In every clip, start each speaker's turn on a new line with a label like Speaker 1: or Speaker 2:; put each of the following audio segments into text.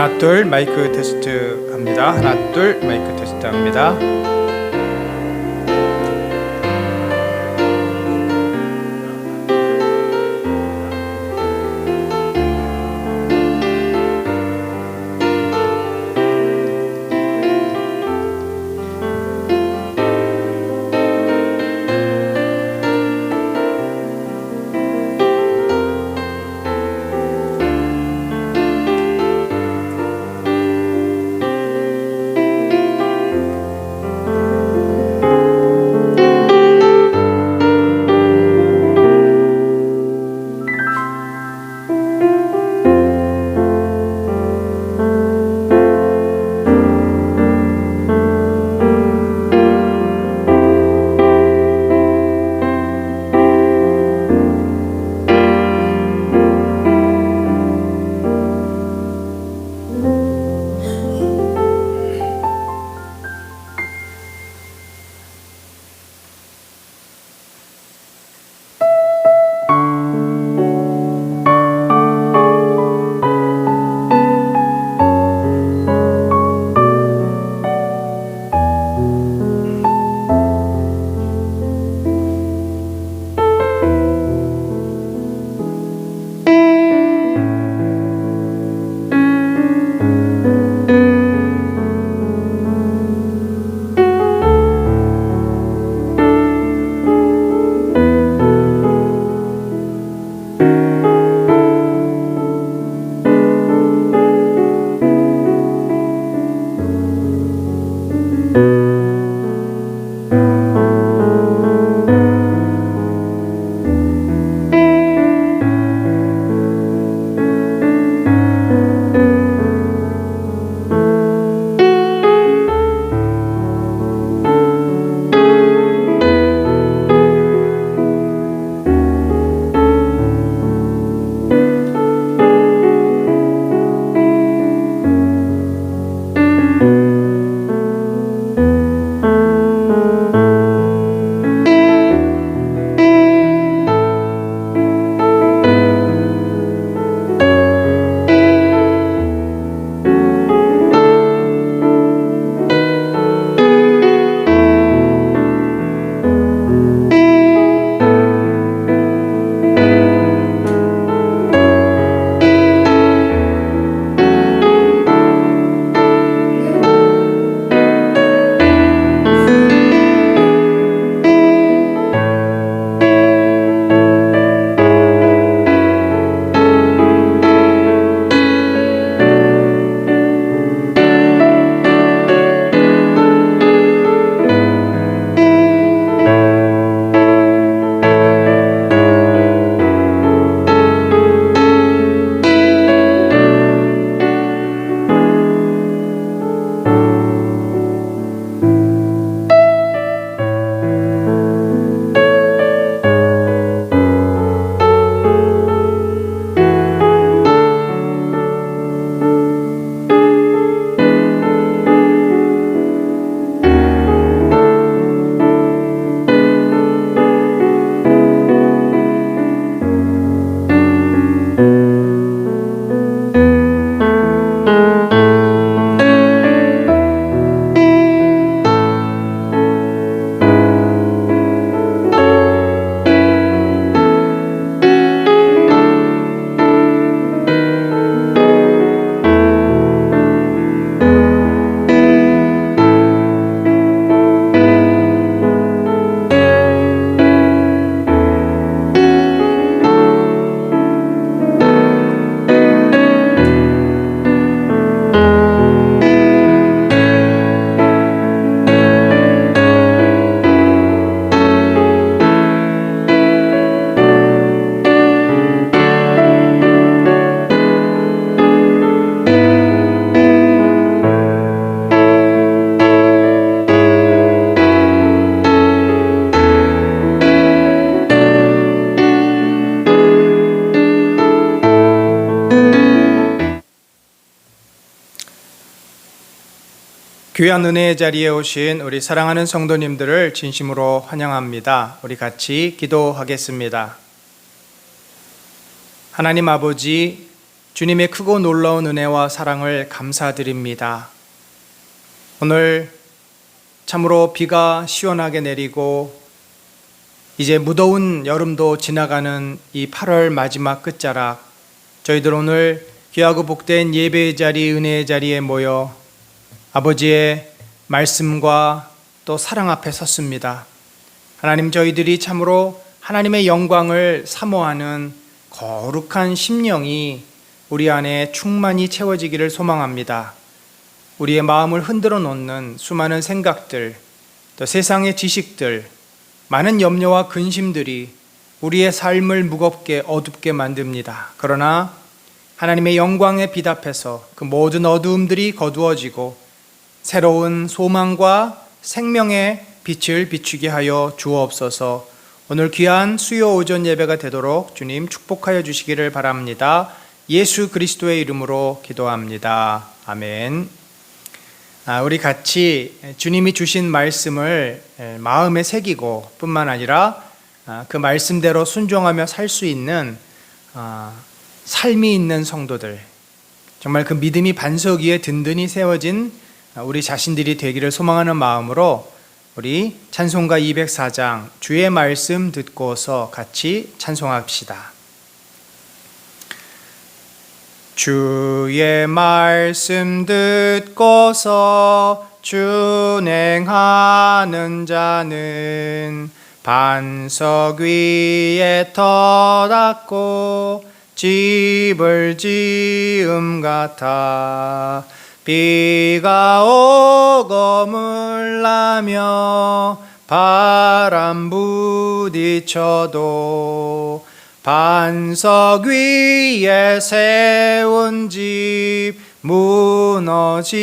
Speaker 1: 하나 둘 마이크 테스트 합니다. 하나 둘 마이크 테스트 합니다. 귀한 은혜의 자리에 오신 우리 사랑하는 성도님들을 진심으로 환영합니다. 우리 같이 기도하겠습니다. 하나님 아버지, 주님의 크고 놀라운 은혜와 사랑을 감사드립니다. 오늘 참으로 비가 시원하게 내리고 이제 무더운 여름도 지나가는 이 8월 마지막 끝자락, 저희들 오늘 귀하고 복된 예배의 자리, 은혜의 자리에 모여 아버지의 말씀과 또 사랑 앞에 섰습니다. 하나님, 저희들이 참으로 하나님의 영광을 사모하는 거룩한 심령이 우리 안에 충만히 채워지기를 소망합니다. 우리의 마음을 흔들어 놓는 수많은 생각들, 또 세상의 지식들, 많은 염려와 근심들이 우리의 삶을 무겁게 어둡게 만듭니다. 그러나 하나님의 영광의 빛 앞에서 그 모든 어두움들이 거두어지고 새로운 소망과 생명의 빛을 비추게 하여 주옵소서. 오늘 귀한 수요 오전 예배가 되도록 주님 축복하여 주시기를 바랍니다. 예수 그리스도의 이름으로 기도합니다. 아멘. 우리 같이 주님이 주신 말씀을 마음에 새기고 뿐만 아니라 그 말씀대로 순종하며 살 수 있는 삶이 있는 성도들, 정말 그 믿음이 반석 위에 든든히 세워진 우리 자신들이 되기를 소망하는 마음으로 우리 찬송가 204장 주의 말씀 듣고서 같이 찬송합시다. 주의 말씀 듣고서 준행하는 자는 반석 위에 터닫고 집을 지음 같아 비가 오고 물나며 바람 부딪혀도 반석 위에 세운 집 무너지지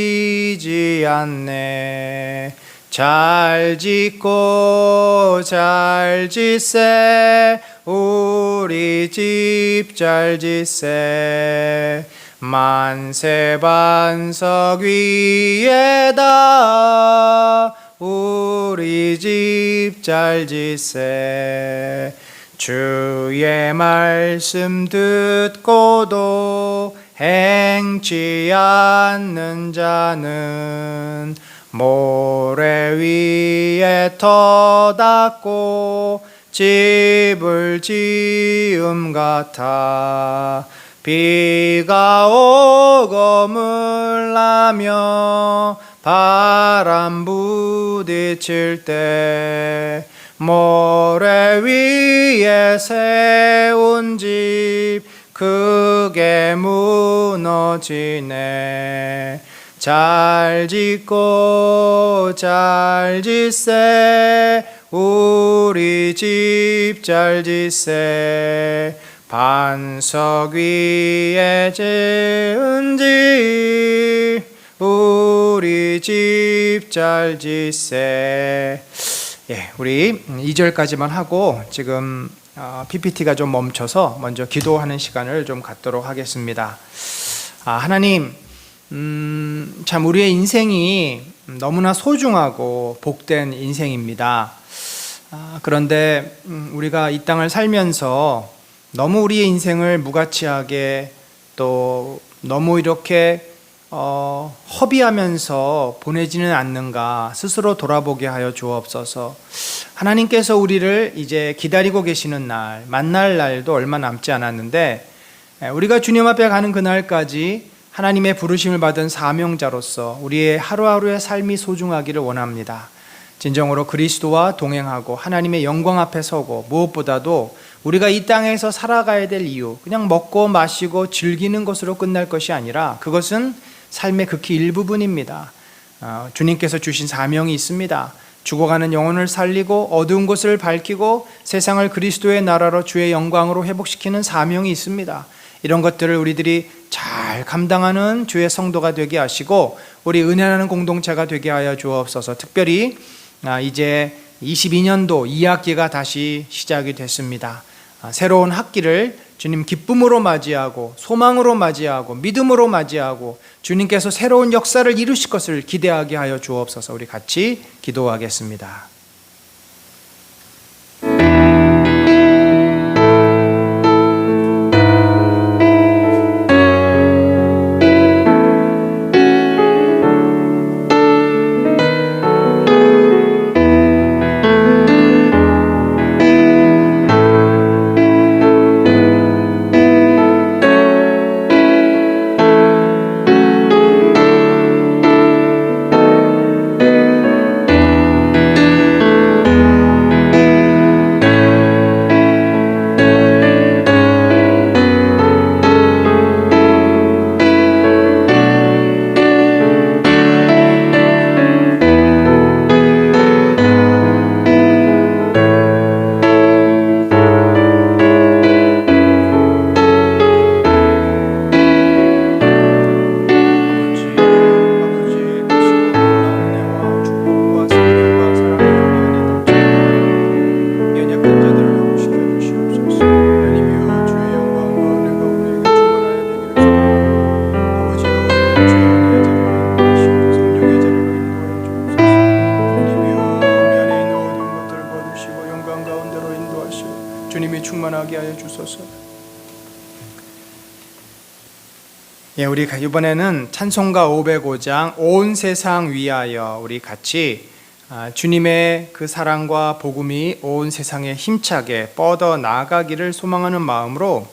Speaker 1: 않네. 잘 짓고 잘 짓세 우리 집 잘 짓세 만세 반석 위에다 우리 집 잘 짓세. 주의 말씀 듣고도 행치 않는 자는 모래 위에 터닫고 집을 지음 같아 비가 오고 물나며 바람 부딪힐 때 모래 위에 세운 집 크게 무너지네. 잘 짓고 잘 짓세 우리 집 잘 짓세 반석 위에 지은 집 우리 집 잘 짓세. 우리 2절까지만 하고 지금 PPT가 좀 멈춰서 먼저 기도하는 시간을 좀 갖도록 하겠습니다. 하나님, 참 우리의 인생이 너무나 소중하고 복된 인생입니다. 그런데 우리가 이 땅을 살면서 너무 우리의 인생을 무가치하게 또 너무 이렇게 허비하면서 보내지는 않는가 스스로 돌아보게 하여 주옵소서. 하나님께서 우리를 이제 기다리고 계시는 날, 만날 날도 얼마 남지 않았는데 우리가 주님 앞에 가는 그날까지 하나님의 부르심을 받은 사명자로서 우리의 하루하루의 삶이 소중하기를 원합니다. 진정으로 그리스도와 동행하고 하나님의 영광 앞에 서고 무엇보다도 우리가 이 땅에서 살아가야 될 이유, 그냥 먹고 마시고 즐기는 것으로 끝날 것이 아니라 그것은 삶의 극히 일부분입니다. 주님께서 주신 사명이 있습니다. 죽어가는 영혼을 살리고 어두운 곳을 밝히고 세상을 그리스도의 나라로 주의 영광으로 회복시키는 사명이 있습니다. 이런 것들을 우리들이 잘 감당하는 주의 성도가 되게 하시고 우리 은혜하는 공동체가 되게 하여 주옵소서. 특별히 이제 22년도 2학기가 다시 시작이 됐습니다. 새로운 학기를 주님 기쁨으로 맞이하고 소망으로 맞이하고 믿음으로 맞이하고 주님께서 새로운 역사를 이루실 것을 기대하게 하여 주옵소서. 우리 같이 기도하겠습니다. 성령님이 충만하게 하여 주소서. 예, 우리 이번에는 찬송가 505장 온 세상 위하여 우리 같이 주님의 그 사랑과 복음이 온 세상에 힘차게 뻗어 나가기를 소망하는 마음으로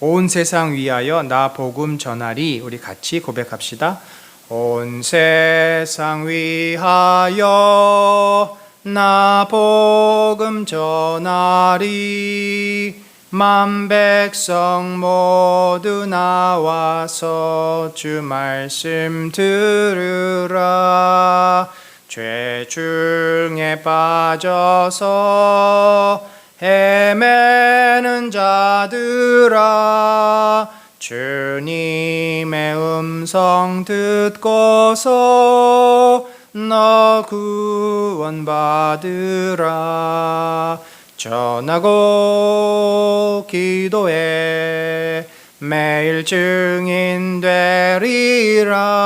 Speaker 1: 온 세상 위하여 나 복음 전하리 우리 같이 고백합시다. 온 세상 위하여 나 복음 전하리 만 백성 모두 나와서 주 말씀 들으라. 죄 중에 빠져서 헤매는 자들아 주님의 음성 듣고서 너 구원받으라. 전하고 기도해 매일 증인 되리라.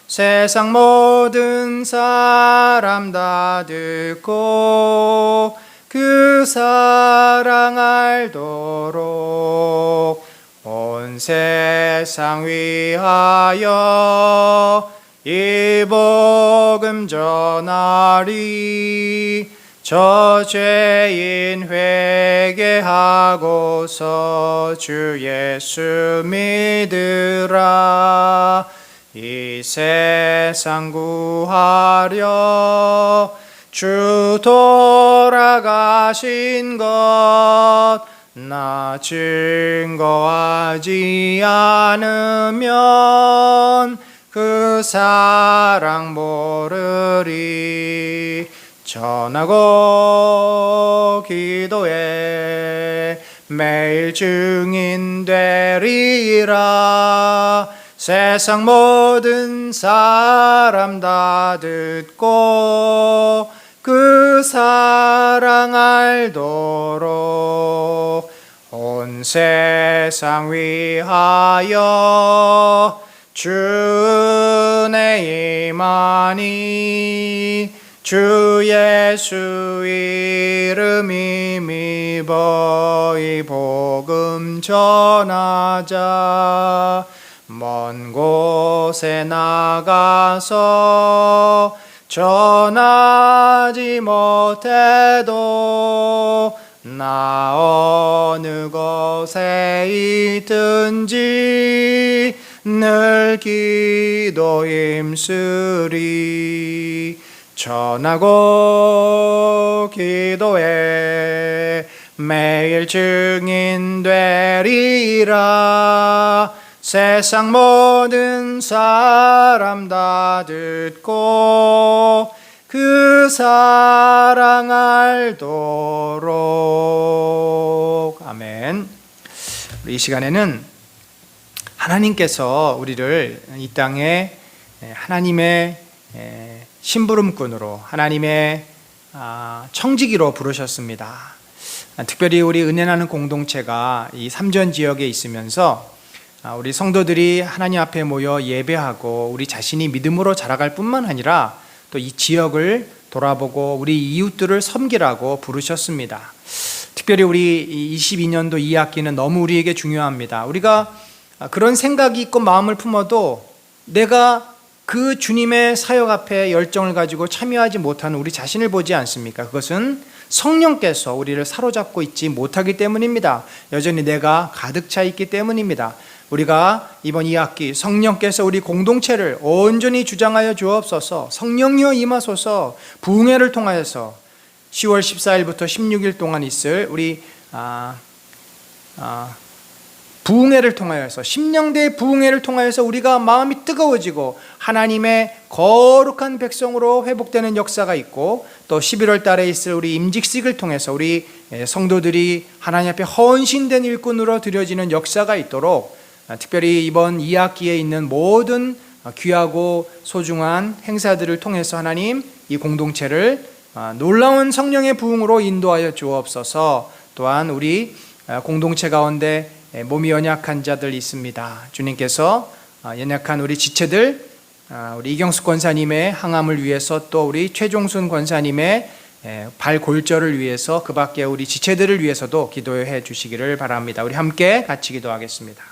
Speaker 1: 세상 모든 사람 다 듣고 그 사랑 알도록 온 세상 위하여 이 복음 전하리. 저 죄인 회개하고서 주 예수 믿으라. 이 세상 구하려 주 돌아가신 것 나 증거하지 않으면 그 사랑 모르리. 전하고 기도해 매일 증인 되리라. 세상 모든 사람 다 듣고 그 사랑 알도록 온 세상 위하여 주 은혜 임하니. 주 예수 이름 힘입어 이 복음 전하자. 먼 곳에 나가서 전하지 못해도 나 어느 곳에 있든지 늘 기도 힘쓰리. 전하고 기도해 매일 증인 되리라. 세상 모든 사람 다 듣고 그 사랑 알도록. 아멘. 이 시간에는 하나님께서 우리를 이 땅에 하나님의 심부름꾼으로 하나님의 청지기로 부르셨습니다. 특별히 우리 은혜나는 공동체가 이 삼전 지역에 있으면서 우리 성도들이 하나님 앞에 모여 예배하고 우리 자신이 믿음으로 자라갈 뿐만 아니라 또 이 지역을 돌아보고 우리 이웃들을 섬기라고 부르셨습니다. 특별히 우리 22년도 2학기는 너무 우리에게 중요합니다. 우리가 그런 생각이 있고 마음을 품어도 내가 그 주님의 사역 앞에 열정을 가지고 참여하지 못하는 우리 자신을 보지 않습니까? 그것은 성령께서 우리를 사로잡고 있지 못하기 때문입니다. 여전히 내가 가득 차 있기 때문입니다. 우리가 이번 2학기 성령께서 우리 공동체를 온전히 주장하여 주옵소서. 성령이여 임하소서. 부흥회를 통하여서 10월 14일부터 16일 동안 있을 우리 부흥회를 통하여서 심령대의 부흥회를 통하여서 우리가 마음이 뜨거워지고 하나님의 거룩한 백성으로 회복되는 역사가 있고, 또 11월 달에 있을 우리 임직식을 통해서 우리 성도들이 하나님 앞에 헌신된 일꾼으로 드려지는 역사가 있도록 특별히 이번 2학기에 있는 모든 귀하고 소중한 행사들을 통해서 하나님 이 공동체를 놀라운 성령의 부흥으로 인도하여 주옵소서. 또한 우리 공동체 가운데 몸이 연약한 자들 있습니다. 주님께서 연약한 우리 지체들, 우리 이경숙 권사님의 항암을 위해서 또 우리 최종순 권사님의 발골절을 위해서 그 밖에 우리 지체들을 위해서도 기도해 주시기를 바랍니다. 우리 함께 같이 기도하겠습니다.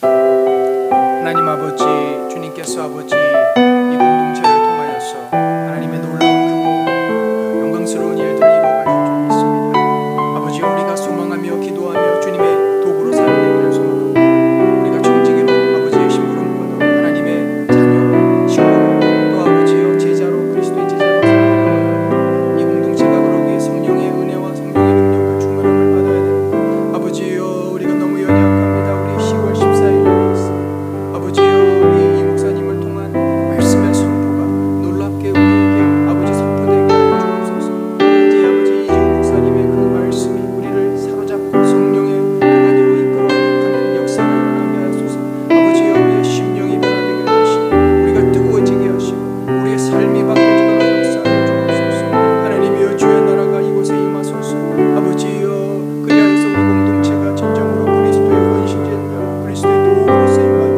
Speaker 1: 하나님 아버지, 주님께서 아버지 이 공동체를 통하여서 하나님의 놀라운 크고 영광스러운 일들을 이루어가실 줄 믿습니다. 아버지, 우리가 소망하며 기도하며 주님의 도구로 사용되기를 소망합니다. 우리가 청지기로 아버지의 심부름꾼으로 하나님의 자녀로 식구로 또 아버지여 제자로 그리스도의 제자로 살아가는 이 공동체가 그러기에 성령의 은혜와 성령의 능력과 충만함을 받아야 됩니다. 아버지여, 우리가 너무 연약합니다. 우리 10월 14일에 아버지여, 우리 이 목사님을 통한 말씀의 선포가 놀랍게 우리에게 아버지 선포되게 하여 주옵소서. 이제 아버지 이지훈 목사님의 그 말씀이 우리를 사로잡고 성령의 동안으로 이끌어가는 역사를 일어나게 하소서. 아버지여, 우리의 심령이 변화되게 하시고 우리가 뜨거워지게 하시고 우리의 삶이 바뀌어지도록 역사하여 주옵소서. 하나님이여, 주의 나라가 이곳에 임하소서. 아버지여, 그리하여서 우리 공동체가 진정으로 그리스도의 헌신제자, 그리스도의 도구로 쓰임받는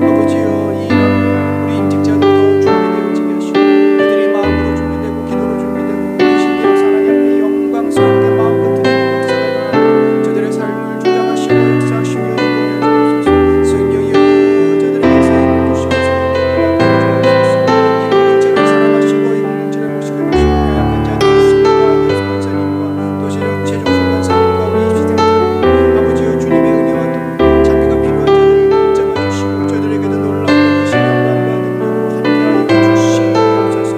Speaker 1: 아버지여, 이 일합니다. 우리 임직자들 더 준비되어지게 하시고 그들이 마음으로 준비되고 기도로 준비되고 헌신되어 살아가는 영광스럽게 마음껏 드리는 역사가 일어나고 저들의 삶을 주장하시고 역사하시며 인도하여 주옵소서. 성령이여, 저들에게 사역을 주시고 사역을 주옵소서. 이 공동체를 사랑하시고 이 공동체를 보시고 연약한 자들 있습니다. 예수 권사님과 또 최종수 권사님과 우리 입시생들 아버지여, 주님의 은혜와 자비가 필요한 자들을 붙잡아 주시고 저들에게도 놀라운 것이 영광과 능력으로 함께하여 주시옵소서.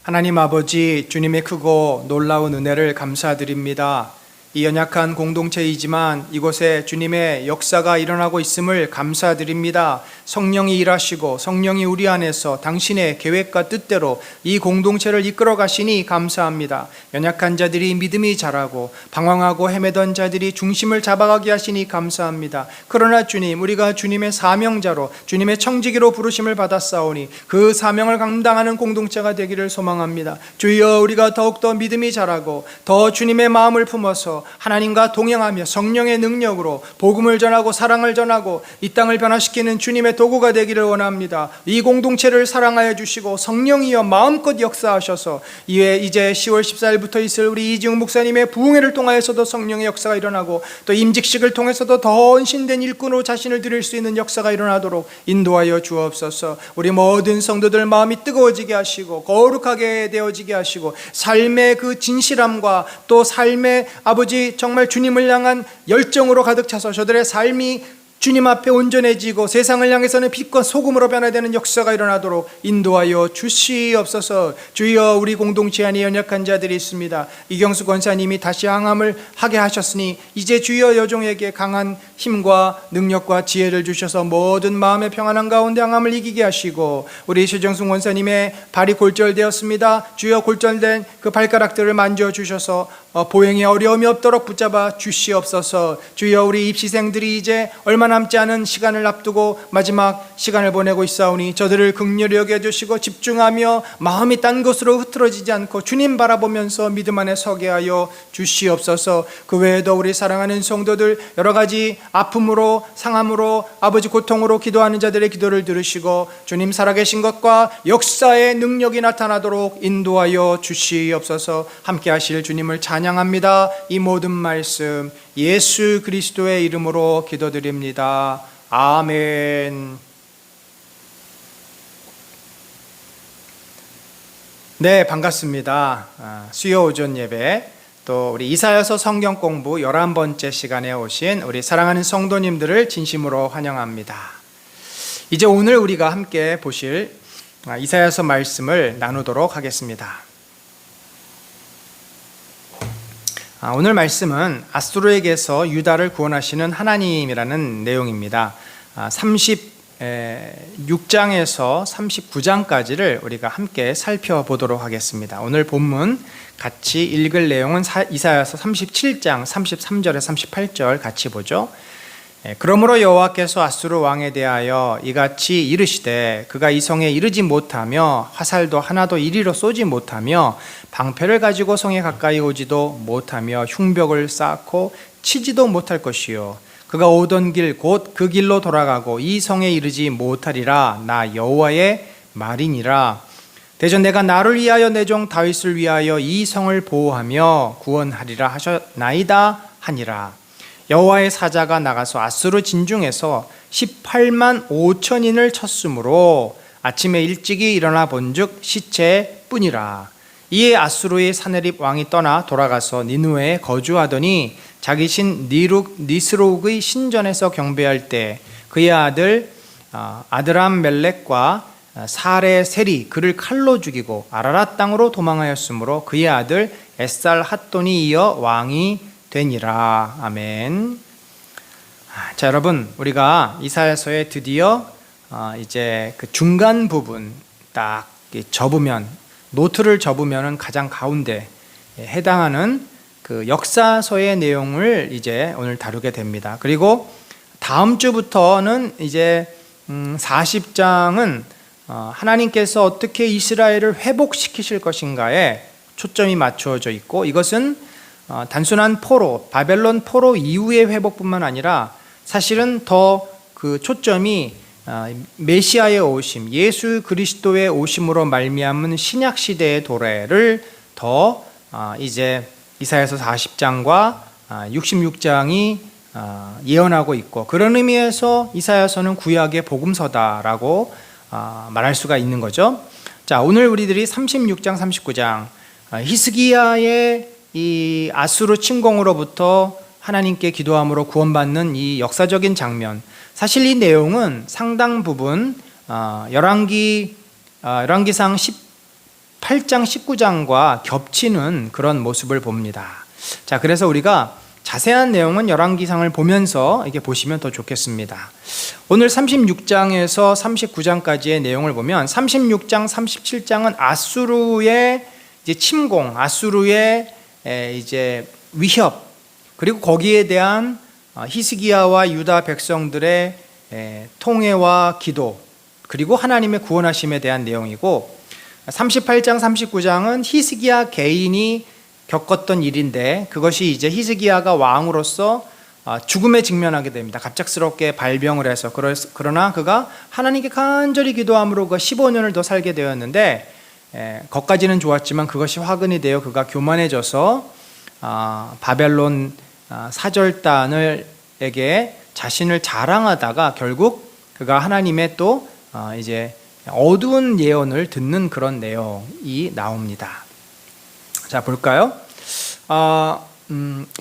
Speaker 1: 하나님 아버지, 주님의 크고 놀라운 은혜를 감사드립니다. 이 연약한 공동체이지만 이곳에 주님의 역사가 일어나고 있음을 감사드립니다. 성령이 일하시고 성령이 우리 안에서 당신의 계획과 뜻대로 이 공동체를 이끌어 가시니 감사합니다. 연약한 자들이 믿음이 자라고 방황하고 헤매던 자들이 중심을 잡아가게 하시니 감사합니다. 그러나 주님, 우리가 주님의 사명자로 주님의 청지기로 부르심을 받았사오니 그 사명을 감당하는 공동체가 되기를 소망합니다. 주여, 우리가 더욱더 믿음이 자라고 더 주님의 마음을 품어서 하나님과 동행하며 성령의 능력으로 복음을 전하고 사랑을 전하고 이 땅을 변화시키는 주님의 도구가 되기를 원합니다. 이 공동체를 사랑하여 주시고 성령이여 마음껏 역사하셔서 이제 10월 14일부터 있을 우리 이지훈 목사님의 부흥회를 통하여서도 성령의 역사가 일어나고 또 임직식을 통해서도 더 헌신된 일꾼으로 자신을 드릴 수 있는 역사가 일어나도록 인도하여 주옵소서. 우리 모든 성도들 마음이 뜨거워지게 하시고 거룩하게 되어지게 하시고 삶의 그 진실함과 또 삶의 아버지 정말 주님을 향한 열정으로 가득 차서 저들의 삶이 주님 앞에 온전해지고 세상을 향해서는 빛과 소금으로 변화되는 역사가 일어나도록 인도하여 주시옵소서. 주여, 우리 공동체 안에 연약한 자들이 있습니다. 이경수 권사님이 다시 항암을 하게 하셨으니 이제 주여 여종에게 강한 힘과 능력과 지혜를 주셔서 모든 마음의 평안한 가운데 항암을 이기게 하시고 우리 최정숙 권사님의 발이 골절되었습니다. 주여, 골절된 그 발가락들을 만져주셔서 보행에 어려움이 없도록 붙잡아 주시옵소서. 주여, 우리 입시생들이 이제 얼마 남지 않은 시간을 앞두고 마지막 시간을 보내고 있사오니 저들을 긍휼히 여겨주시고 집중하며 마음이 딴 곳으로 흐트러지지 않고 주님 바라보면서 믿음 안에 서게 하여 주시옵소서. 그 외에도 우리 사랑하는 성도들 여러 가지 아픔으로 상함으로 아버지 고통으로 기도하는 자들의 기도를 들으시고 주님 살아계신 것과 역사의 능력이 나타나도록 인도하여 주시옵소서. 함께 하실 주님을 찬양합니다. 이 모든 말씀 예수 그리스도의 이름으로 기도드립니다. 아멘. 네, 반갑습니다. 수요 오전 예배 또 우리 이사야서 성경 공부 11번째 시간에 오신 우리 사랑하는 성도님들을 진심으로 환영합니다. 이제 오늘 우리가 함께 보실 이사야서 말씀을 나누도록 하겠습니다. 오늘 말씀은 아수르에게서 유다를 구원하시는 하나님이라는 내용입니다. 36장에서 39장까지를 우리가 함께 살펴보도록 하겠습니다. 오늘 본문 같이 읽을 내용은 이사야서 37장 33절에 38절 같이 보죠. 그러므로 여호와께서 아수르 왕에 대하여 이같이 이르시되 그가 이 성에 이르지 못하며 화살도 하나도 이리로 쏘지 못하며 방패를 가지고 성에 가까이 오지도 못하며 흉벽을 쌓고 치지도 못할 것이요 그가 오던 길 곧 그 길로 돌아가고 이 성에 이르지 못하리라. 나 여호와의 말이니라. 대전 내가 나를 위하여 내 종 다윗을 위하여 이 성을 보호하며 구원하리라 하셨나이다 하니라. 여호와의 사자가 나가서 아수르 진중에서 18만 5천인을 쳤으므로 아침에 일찍이 일어나 본즉 시체뿐이라. 이에 아수르의 사네립 왕이 떠나 돌아가서 니느웨에 거주하더니 자기 신 니스록의 신전에서 경배할 때 그의 아들 아드람멜렉과 사레셀이 그를 칼로 죽이고 아라랏 땅으로 도망하였으므로 그의 아들 에살핫돈이 이어 왕이 되니라. 아멘. 자, 여러분, 우리가 이사야서에 드디어 이제 그 중간 부분 딱 접으면, 노트를 접으면은 가장 가운데 해당하는 그 역사서의 내용을 이제 오늘 다루게 됩니다. 그리고 다음 주부터는 이제 40장은 하나님께서 어떻게 이스라엘을 회복시키실 것인가에 초점이 맞추어져 있고, 이것은 단순한 포로, 바벨론 포로 이후의 회복뿐만 아니라 사실은 더 그 초점이 메시아의 오심, 예수 그리스도의 오심으로 말미암은 신약 시대의 도래를 더 이제 이사야서 40장과 66장이 예언하고 있고, 그런 의미에서 이사야서는 구약의 복음서다라고 말할 수가 있는 거죠. 자, 오늘 우리들이 36장, 39장 히스기야의 이 아수르 침공으로부터 하나님께 기도함으로 구원받는 이 역사적인 장면, 사실 이 내용은 상당 부분 열왕기상 18장, 19장과 겹치는 그런 모습을 봅니다. 자, 그래서 우리가 자세한 내용은 열왕기상을 보면서 이렇게 보시면 더 좋겠습니다. 오늘 36장에서 39장까지의 내용을 보면 36장, 37장은 아수르의 이제 침공, 아수르의 이제 위협, 그리고 거기에 대한 히스기야와 유다 백성들의 통회와 기도, 그리고 하나님의 구원하심에 대한 내용이고, 38장, 39장은 히스기야 개인이 겪었던 일인데, 그것이 이제 히스기야가 왕으로서 죽음에 직면하게 됩니다. 갑작스럽게 발병을 해서. 그러나 그가 하나님께 간절히 기도함으로 그 15년을 더 살게 되었는데, 거기까지는 좋았지만 그것이 화근이 되어 그가 교만해져서 바벨론 사절단에게 자신을 자랑하다가 결국 그가 하나님의 또 이제 어두운 예언을 듣는 그런 내용이 나옵니다. 자, 볼까요?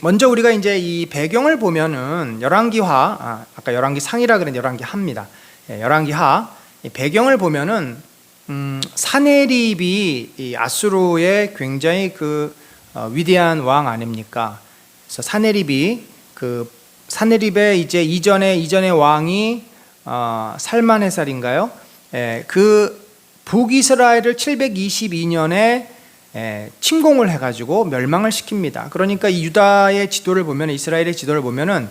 Speaker 1: 먼저 우리가 이제 이 배경을 보면은 열왕기하, 아까 열왕기상이라 그랬는데 열왕기하입니다. 열왕기하, 이 배경을 보면은 사네립이 이 아수르의 굉장히 그 위대한 왕 아닙니까? 그래서 사네립의 이제 이전의 왕이 살만헤살인가요? 그 북이스라엘을 722년에 침공을 해가지고 멸망을 시킵니다. 그러니까 이 유다의 지도를 보면, 이스라엘의 지도를 보면은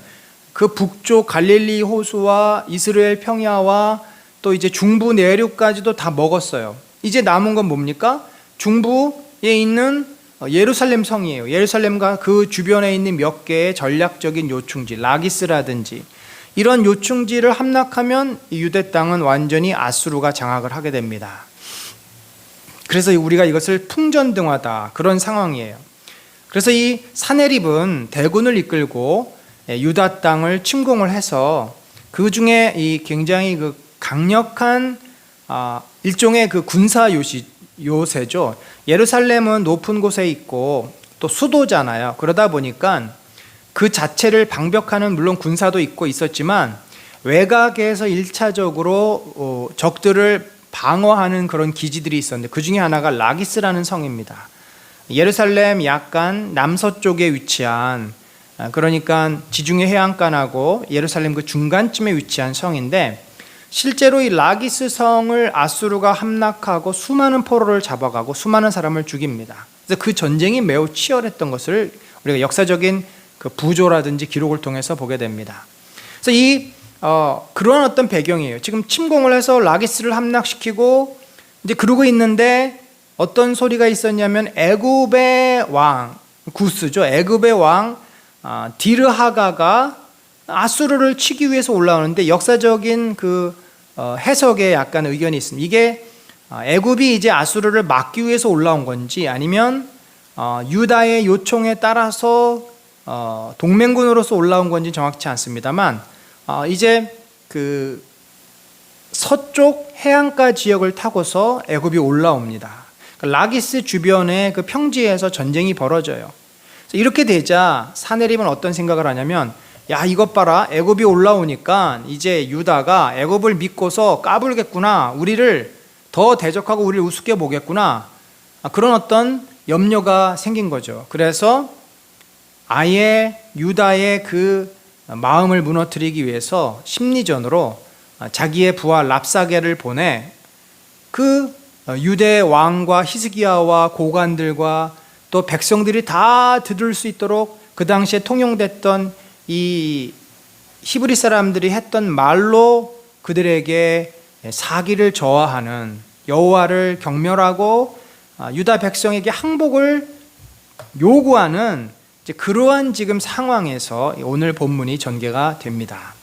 Speaker 1: 그 북쪽 갈릴리 호수와 이스라엘 평야와 또 이제 중부 내륙까지도 다 먹었어요. 이제 남은 건 뭡니까? 중부에 있는 예루살렘 성이에요. 예루살렘과 그 주변에 있는 몇 개의 전략적인 요충지, 라기스라든지 이런 요충지를 함락하면 이 유대 땅은 완전히 아수르가 장악을 하게 됩니다. 그래서 우리가 이것을 풍전등화다, 그런 상황이에요. 그래서 이 사네립은 대군을 이끌고 유다 땅을 침공을 해서 그 중에 이 굉장히 그 강력한 일종의 그 군사 요새죠. 예루살렘은 높은 곳에 있고 또 수도잖아요. 그러다 보니까 그 자체를 방벽하는, 물론 군사도 있고 있었지만 외곽에서 1차적으로 적들을 방어하는 그런 기지들이 있었는데, 그 중에 하나가 라기스라는 성입니다. 예루살렘 약간 남서쪽에 위치한, 그러니까 지중해 해안가하고 예루살렘 그 중간쯤에 위치한 성인데, 실제로 이 라기스 성을 아수르가 함락하고 수많은 포로를 잡아가고 수많은 사람을 죽입니다. 그래서 그 전쟁이 매우 치열했던 것을 우리가 역사적인 그 부조라든지 기록을 통해서 보게 됩니다. 그래서 그런 어떤 배경이에요. 지금 침공을 해서 라기스를 함락시키고 이제 그러고 있는데 어떤 소리가 있었냐면 애굽의 왕 구스죠. 애굽의 왕 디르하가가 아수르를 치기 위해서 올라오는데 역사적인 해석에 약간 의견이 있습니다. 이게 애굽이 이제 아수르를 막기 위해서 올라온 건지 아니면 유다의 요청에 따라서 동맹군으로서 올라온 건지 정확치 않습니다만 이제 그 서쪽 해안가 지역을 타고서 애굽이 올라옵니다. 라기스 주변의 그 평지에서 전쟁이 벌어져요. 이렇게 되자 사내립은 어떤 생각을 하냐면 야 이것 봐라 애굽이 올라오니까 이제 유다가 애굽을 믿고서 까불겠구나 우리를 더 대적하고 우리를 우습게 보겠구나 그런 어떤 염려가 생긴 거죠. 그래서 아예 유다의 그 마음을 무너뜨리기 위해서 심리전으로 자기의 부하 랍사게를 보내 그 유대 왕과 히스기야와 고관들과 또 백성들이 다 들을 수 있도록 그 당시에 통용됐던 이 히브리 사람들이 했던 말로 그들에게 사기를 저하하는 여호와를 경멸하고 유다 백성에게 항복을 요구하는 그러한 지금 상황에서 오늘 본문이 전개가 됩니다.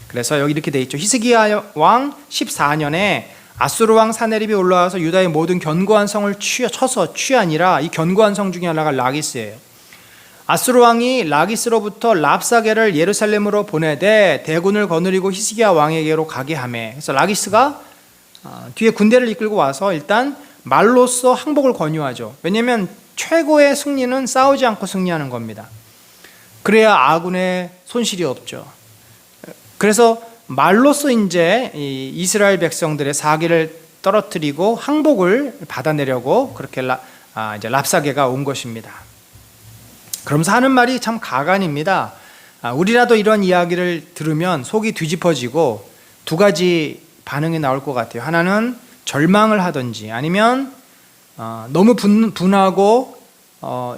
Speaker 1: 그래서 여기 이렇게 돼 있죠. 히스기야 왕 14년에 아수르 왕 사네립이 올라와서 유다의 모든 견고한 성을 쳐서 취하니라. 이 견고한 성 중에 하나가 라기스예요. 아수르 왕이 라기스로부터 랍사게를 예루살렘으로 보내되 대군을 거느리고 히스기야 왕에게로 가게 하매. 그래서 라기스가 뒤에 군대를 이끌고 와서 일단 말로써 항복을 권유하죠. 왜냐하면 최고의 승리는 싸우지 않고 승리하는 겁니다. 그래야 아군의 손실이 없죠. 그래서 말로써 이제 이스라엘 백성들의 사기를 떨어뜨리고 항복을 받아내려고 그렇게 이제 랍사게가 온 것입니다. 그러면서 하는 말이 참 가관입니다. 우리라도 이런 이야기를 들으면 속이 뒤집어지고 두 가지 반응이 나올 것 같아요. 하나는 절망을 하든지 아니면 너무 분하고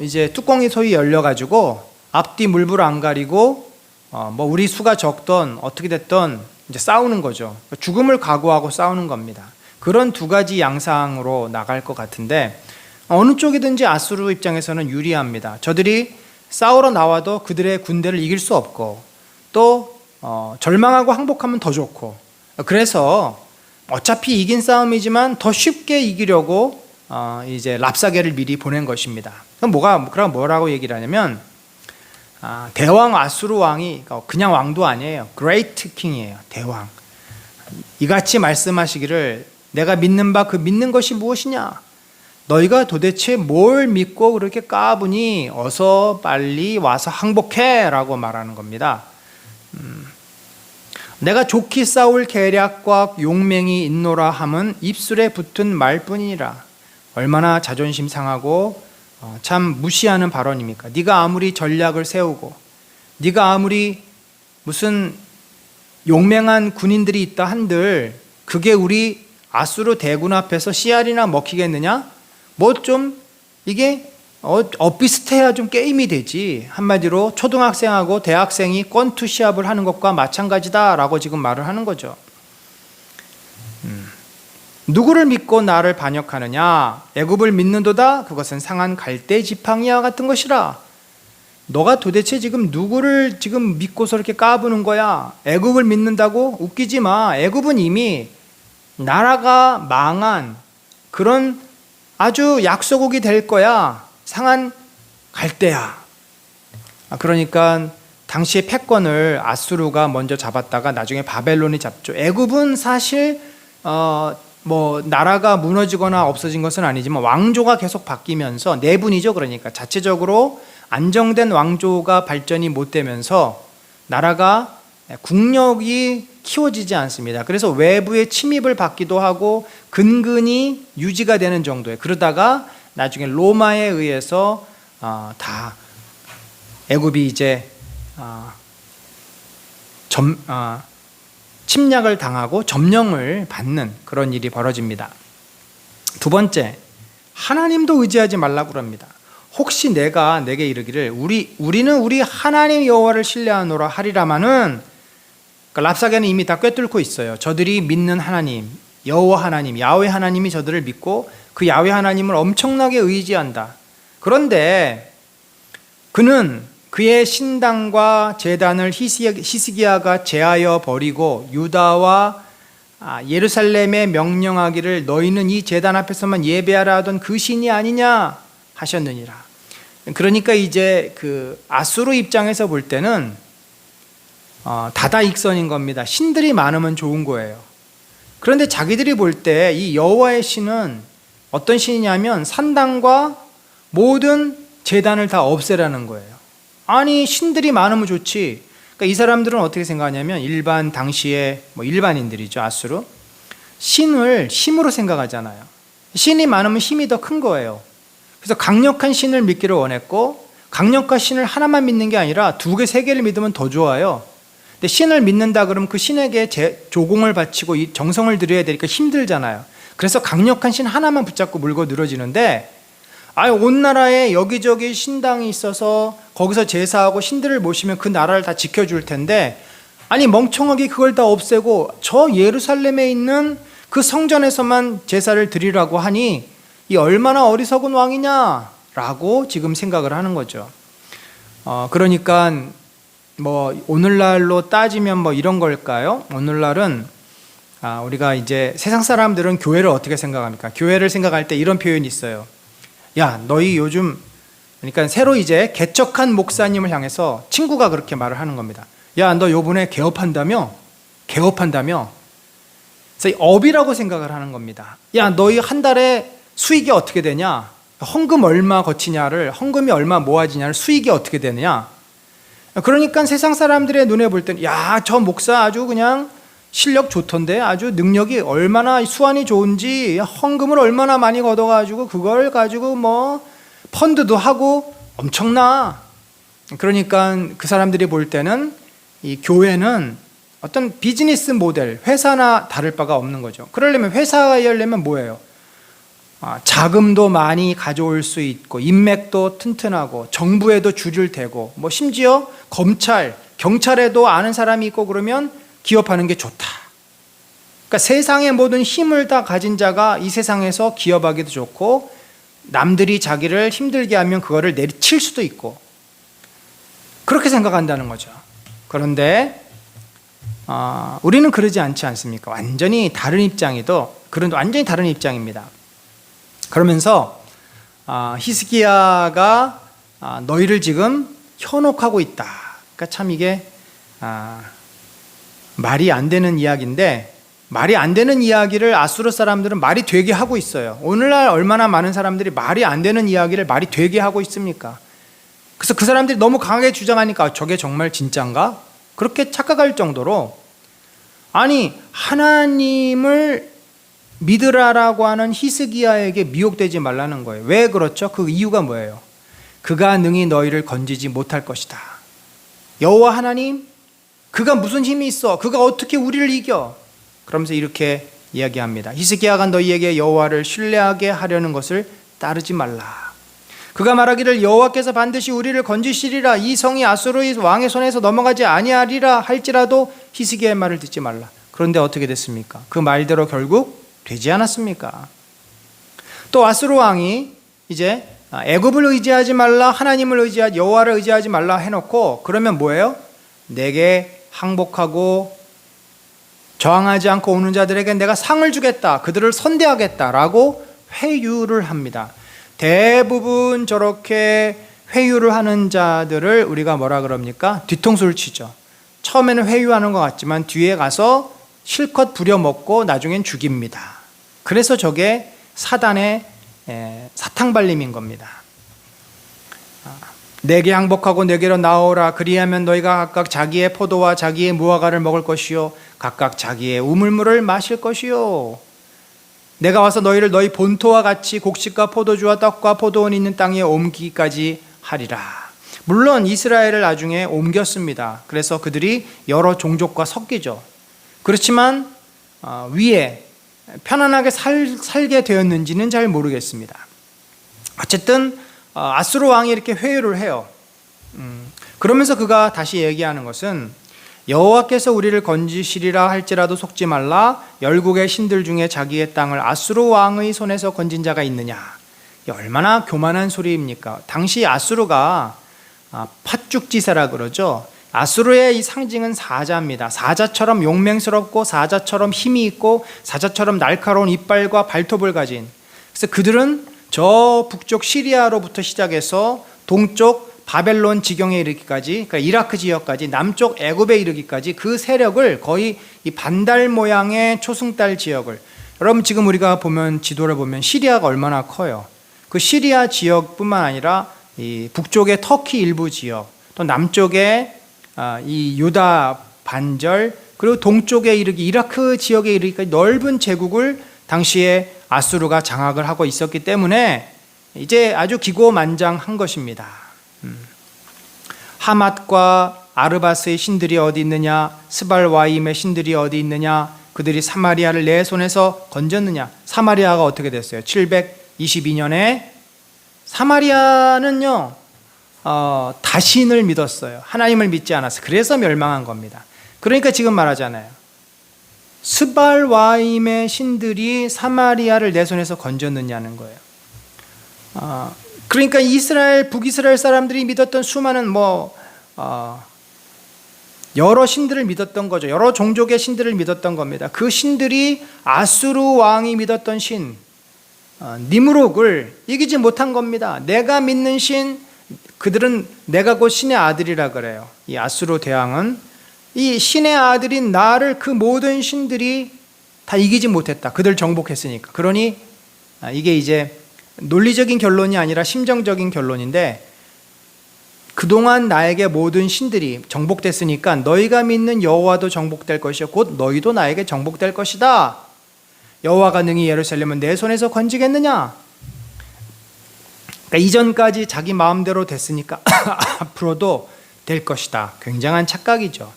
Speaker 1: 이제 뚜껑이 소위 열려가지고 앞뒤 물불 안 가리고 뭐 우리 수가 적던 어떻게 됐던 이제 싸우는 거죠. 죽음을 각오하고 싸우는 겁니다. 그런 두 가지 양상으로 나갈 것 같은데 어느 쪽이든지 아수르 입장에서는 유리합니다. 저들이 싸우러 나와도 그들의 군대를 이길 수 없고 또 절망하고 항복하면 더 좋고 그래서 어차피 이긴 싸움이지만 더 쉽게 이기려고 이제 랍사게를 미리 보낸 것입니다. 그럼 뭐라고 얘기를 하냐면 대왕 아수르 왕이 그냥 왕도 아니에요. Great King이에요. 대왕. 이같이 말씀하시기를 내가 믿는 바 그 믿는 것이 무엇이냐? 너희가 도대체 뭘 믿고 그렇게 까부니 어서 빨리 와서 항복해 라고 말하는 겁니다. 내가 좋게 싸울 계략과 용맹이 있노라 함은 입술에 붙은 말뿐이니라. 얼마나 자존심 상하고 참 무시하는 발언입니까? 네가 아무리 전략을 세우고 네가 아무리 무슨 용맹한 군인들이 있다 한들 그게 우리 아수르 대군 앞에서 씨알이나 먹히겠느냐? 뭐 좀 이게 엇비슷해야 좀 게임이 되지. 한마디로 초등학생하고 대학생이 권투 시합을 하는 것과 마찬가지다라고 지금 말을 하는 거죠. 누구를 믿고 나를 반역하느냐? 애굽을 믿는도다. 그것은 상한 갈대 지팡이와 같은 것이라. 너가 도대체 지금 누구를 지금 믿고서 이렇게 까부는 거야? 애굽을 믿는다고? 웃기지 마. 애굽은 이미 나라가 망한 그런 아주 약소국이 될 거야. 상한 갈대야. 그러니까 당시의 패권을 아수르가 먼저 잡았다가 나중에 바벨론이 잡죠. 애굽은 사실 뭐 나라가 무너지거나 없어진 것은 아니지만 왕조가 계속 바뀌면서 내분이죠. 그러니까 자체적으로 안정된 왕조가 발전이 못 되면서 나라가 국력이 키워지지 않습니다. 그래서 외부의 침입을 받기도 하고 근근히 유지가 되는 정도에 그러다가 나중에 로마에 의해서 다 애굽이 이제 침략을 당하고 점령을 받는 그런 일이 벌어집니다. 두 번째, 하나님도 의지하지 말라고 그럽니다. 혹시 내게 이르기를 우리는 우리 하나님 여호와를 신뢰하노라 하리라마는 그러니까 랍사게는 이미 다 꿰뚫고 있어요. 저들이 믿는 하나님, 여호와 하나님, 야훼 하나님이 저들을 믿고 그 야훼 하나님을 엄청나게 의지한다. 그런데 그는 그의 신당과 제단을 히스기야가 제하여 버리고 유다와 예루살렘에 명령하기를 너희는 이 제단 앞에서만 예배하라 하던 그 신이 아니냐 하셨느니라. 그러니까 이제 그 아수르 입장에서 볼 때는 다다익선인 겁니다. 신들이 많으면 좋은 거예요. 그런데 자기들이 볼 때 이 여호와의 신은 어떤 신이냐면 산당과 모든 제단을 다 없애라는 거예요. 아니 신들이 많으면 좋지. 그러니까 이 사람들은 어떻게 생각하냐면 일반 당시에 일반인들이죠. 아수르 신을 힘으로 생각하잖아요. 신이 많으면 힘이 더 큰 거예요. 그래서 강력한 신을 믿기를 원했고 강력한 신을 하나만 믿는 게 아니라 두 개, 세 개를 믿으면 더 좋아요. 근데 신을 믿는다 그러면 그 신에게 조공을 바치고 이 정성을 들여야 되니까 힘들잖아요. 그래서 강력한 신 하나만 붙잡고 물고 늘어지는데 온 나라에 여기저기 신당이 있어서 거기서 제사하고 신들을 모시면 그 나라를 다 지켜줄 텐데 아니 멍청하게 그걸 다 없애고 저 예루살렘에 있는 그 성전에서만 제사를 드리라고 하니 이 얼마나 어리석은 왕이냐라고 지금 생각을 하는 거죠. 그러니까 오늘날로 따지면 이런 걸까요? 오늘날은 우리가 이제 세상 사람들은 교회를 어떻게 생각합니까? 교회를 생각할 때 이런 표현이 있어요. 야, 너희 요즘, 그러니까 새로 이제 개척한 목사님을 향해서 친구가 그렇게 말을 하는 겁니다. 야, 너 요번에 개업한다며? 그래서 업이라고 생각을 하는 겁니다. 야, 너희 한 달에 수익이 어떻게 되냐? 헌금 얼마 거치냐를, 헌금이 얼마 모아지냐를 수익이 어떻게 되느냐? 그러니까 세상 사람들의 눈에 볼 때는 야, 저 목사 아주 그냥 실력 좋던데 아주 능력이 얼마나 수완이 좋은지 헌금을 얼마나 많이 걷어가지고 그걸 가지고 펀드도 하고 엄청나. 그러니까 그 사람들이 볼 때는 이 교회는 어떤 비즈니스 모델, 회사나 다를 바가 없는 거죠. 그러려면 회사에 하려면 뭐예요? 자금도 많이 가져올 수 있고 인맥도 튼튼하고 정부에도 줄을 대고 심지어 검찰, 경찰에도 아는 사람이 있고 그러면 기업하는 게 좋다. 그러니까 세상의 모든 힘을 다 가진 자가 이 세상에서 기업하기도 좋고 남들이 자기를 힘들게 하면 그거를 내리칠 수도 있고 그렇게 생각한다는 거죠. 그런데 우리는 그러지 않지 않습니까? 완전히 다른 완전히 다른 입장입니다. 그러면서 히스기야가 너희를 지금 현혹하고 있다. 그러니까 참 이게 말이 안 되는 이야기인데 말이 안 되는 이야기를 아수르 사람들은 말이 되게 하고 있어요. 오늘날 얼마나 많은 사람들이 말이 안 되는 이야기를 말이 되게 하고 있습니까? 그래서 그 사람들이 너무 강하게 주장하니까 저게 정말 진짠가? 그렇게 착각할 정도로 아니 하나님을 믿으라라고 하는 히스기야에게 미혹되지 말라는 거예요. 왜 그렇죠? 그 이유가 뭐예요? 그가 능히 너희를 건지지 못할 것이다. 여호와 하나님? 그가 무슨 힘이 있어? 그가 어떻게 우리를 이겨? 그러면서 이렇게 이야기합니다. 히스기야가 너희에게 여호와를 신뢰하게 하려는 것을 따르지 말라. 그가 말하기를 여호와께서 반드시 우리를 건지시리라. 이 성이 아수르 왕의 손에서 넘어가지 아니하리라 할지라도 히스기야의 말을 듣지 말라. 그런데 어떻게 됐습니까? 그 말대로 결국 되지 않았습니까? 또 아수르 왕이 이제 애굽을 의지하지 말라, 하나님을 의지하지, 여호와를 의지하지 말라 해놓고 그러면 뭐예요? 내게 항복하고 저항하지 않고 오는 자들에게 내가 상을 주겠다, 그들을 선대하겠다라고 회유를 합니다. 대부분 저렇게 회유를 하는 자들을 우리가 뭐라 그럽니까? 뒤통수를 치죠. 처음에는 회유하는 것 같지만 뒤에 가서 실컷 부려먹고 나중엔 죽입니다. 그래서 저게 사단의 사탕발림인 겁니다. 내게 항복하고 내게로 나오라. 그리하면 너희가 각각 자기의 포도와 자기의 무화과를 먹을 것이요 각각 자기의 우물물을 마실 것이요 내가 와서 너희를 너희 본토와 같이 곡식과 포도주와 떡과 포도원이 있는 땅에 옮기기까지 하리라. 물론 이스라엘을 나중에 옮겼습니다. 그래서 그들이 여러 종족과 섞이죠. 그렇지만 위에 편안하게 살게 되었는지는 잘 모르겠습니다. 어쨌든 아수르 왕이 이렇게 회유를 해요. 그러면서 그가 다시 얘기하는 것은 여호와께서 우리를 건지시리라 할지라도 속지 말라. 열국의 신들 중에 자기의 땅을 아수르 왕의 손에서 건진 자가 있느냐. 얼마나 교만한 소리입니까? 당시 아수르가 팥죽지세라 그러죠. 아수르의 이 상징은 사자입니다. 사자처럼 용맹스럽고 사자처럼 힘이 있고 사자처럼 날카로운 이빨과 발톱을 가진, 그래서 그들은 저 북쪽 시리아로부터 시작해서 동쪽 바벨론 지경에 이르기까지, 그러니까 이라크 지역까지, 남쪽 애굽에 이르기까지 그 세력을 거의 이 반달 모양의 초승달 지역을, 여러분 지금 우리가 보면 지도를 보면 시리아가 얼마나 커요. 그 시리아 지역뿐만 아니라 이 북쪽의 터키 일부 지역, 또 남쪽의 이 유다 반절, 그리고 동쪽에 이르기 이라크 지역에 이르기까지 넓은 제국을 당시에 아수르가 장악을 하고 있었기 때문에 이제 아주 기고만장한 것입니다. 하맛과 아르바스의 신들이 어디 있느냐, 스발와임의 신들이 어디 있느냐, 그들이 사마리아를 내 손에서 건졌느냐. 사마리아가 어떻게 됐어요? 722년에 사마리아는요 다신을 믿었어요. 하나님을 믿지 않았어요. 그래서 멸망한 겁니다. 그러니까 지금 말하잖아요. 스발와임의 신들이 사마리아를 내 손에서 건졌느냐는 거예요. 그러니까 이스라엘, 북이스라엘 사람들이 믿었던 수많은 여러 신들을 믿었던 거죠. 여러 종족의 신들을 믿었던 겁니다. 그 신들이 아수르 왕이 믿었던 신 니므록을 이기지 못한 겁니다. 내가 믿는 신, 그들은 내가 곧 신의 아들이라 그래요. 이 아수르 대왕은 이 신의 아들인 나를 그 모든 신들이 다 이기지 못했다. 그들 정복했으니까. 그러니 이게 이제 논리적인 결론이 아니라 심정적인 결론인데, 그동안 나에게 모든 신들이 정복됐으니까 너희가 믿는 여호와도 정복될 것이요 곧 너희도 나에게 정복될 것이다. 여호와가 능히 예루살렘은 내 손에서 건지겠느냐. 그러니까 이전까지 자기 마음대로 됐으니까 앞으로도 될 것이다. 굉장한 착각이죠.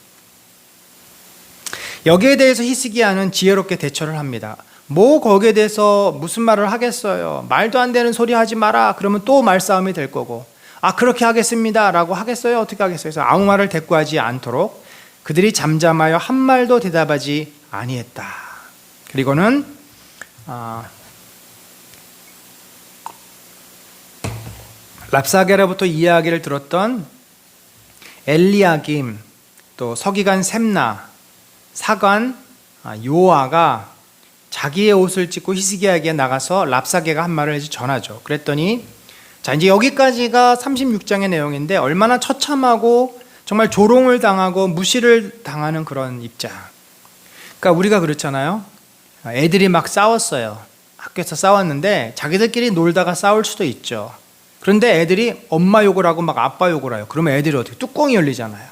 Speaker 1: 여기에 대해서 히스기야는 지혜롭게 대처를 합니다. 뭐 거기에 대해서 무슨 말을 하겠어요. 말도 안 되는 소리 하지 마라. 그러면 또 말싸움이 될 거고, 그렇게 하겠습니다 라고 하겠어요? 어떻게 하겠어요? 그래서 아무 말을 대꾸하지 않도록 그들이 잠잠하여 한 말도 대답하지 아니했다. 그리고는 랍사게로부터 이야기를 들었던 엘리야김, 또 서기관 셈나, 사관 요아가 자기의 옷을 찢고 히스기야에게 나가서 랍사게가 한 말을 전하죠. 그랬더니 자, 이제 여기까지가 36장의 내용인데 얼마나 처참하고 정말 조롱을 당하고 무시를 당하는 그런 입장. 그러니까 우리가 그렇잖아요. 애들이 막 싸웠어요. 학교에서 싸웠는데 자기들끼리 놀다가 싸울 수도 있죠. 그런데 애들이 엄마 욕을 하고 막 아빠 욕을 해요. 그러면 애들이 어떻게 뚜껑이 열리잖아요.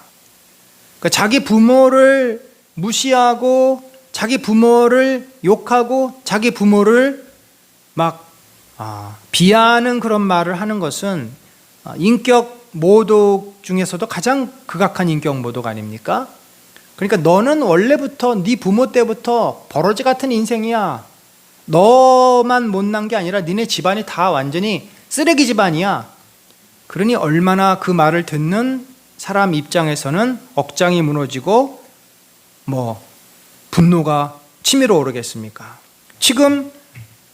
Speaker 1: 그러니까 자기 부모를 무시하고 자기 부모를 욕하고 자기 부모를 막 비하하는 그런 말을 하는 것은 인격 모독 중에서도 가장 극악한 인격 모독 아닙니까? 그러니까 너는 원래부터 네 부모 때부터 버러지 같은 인생이야. 너만 못난 게 아니라 니네 집안이 다 완전히 쓰레기 집안이야. 그러니 얼마나 그 말을 듣는 사람 입장에서는 억장이 무너지고 분노가 치밀어 오르겠습니까? 지금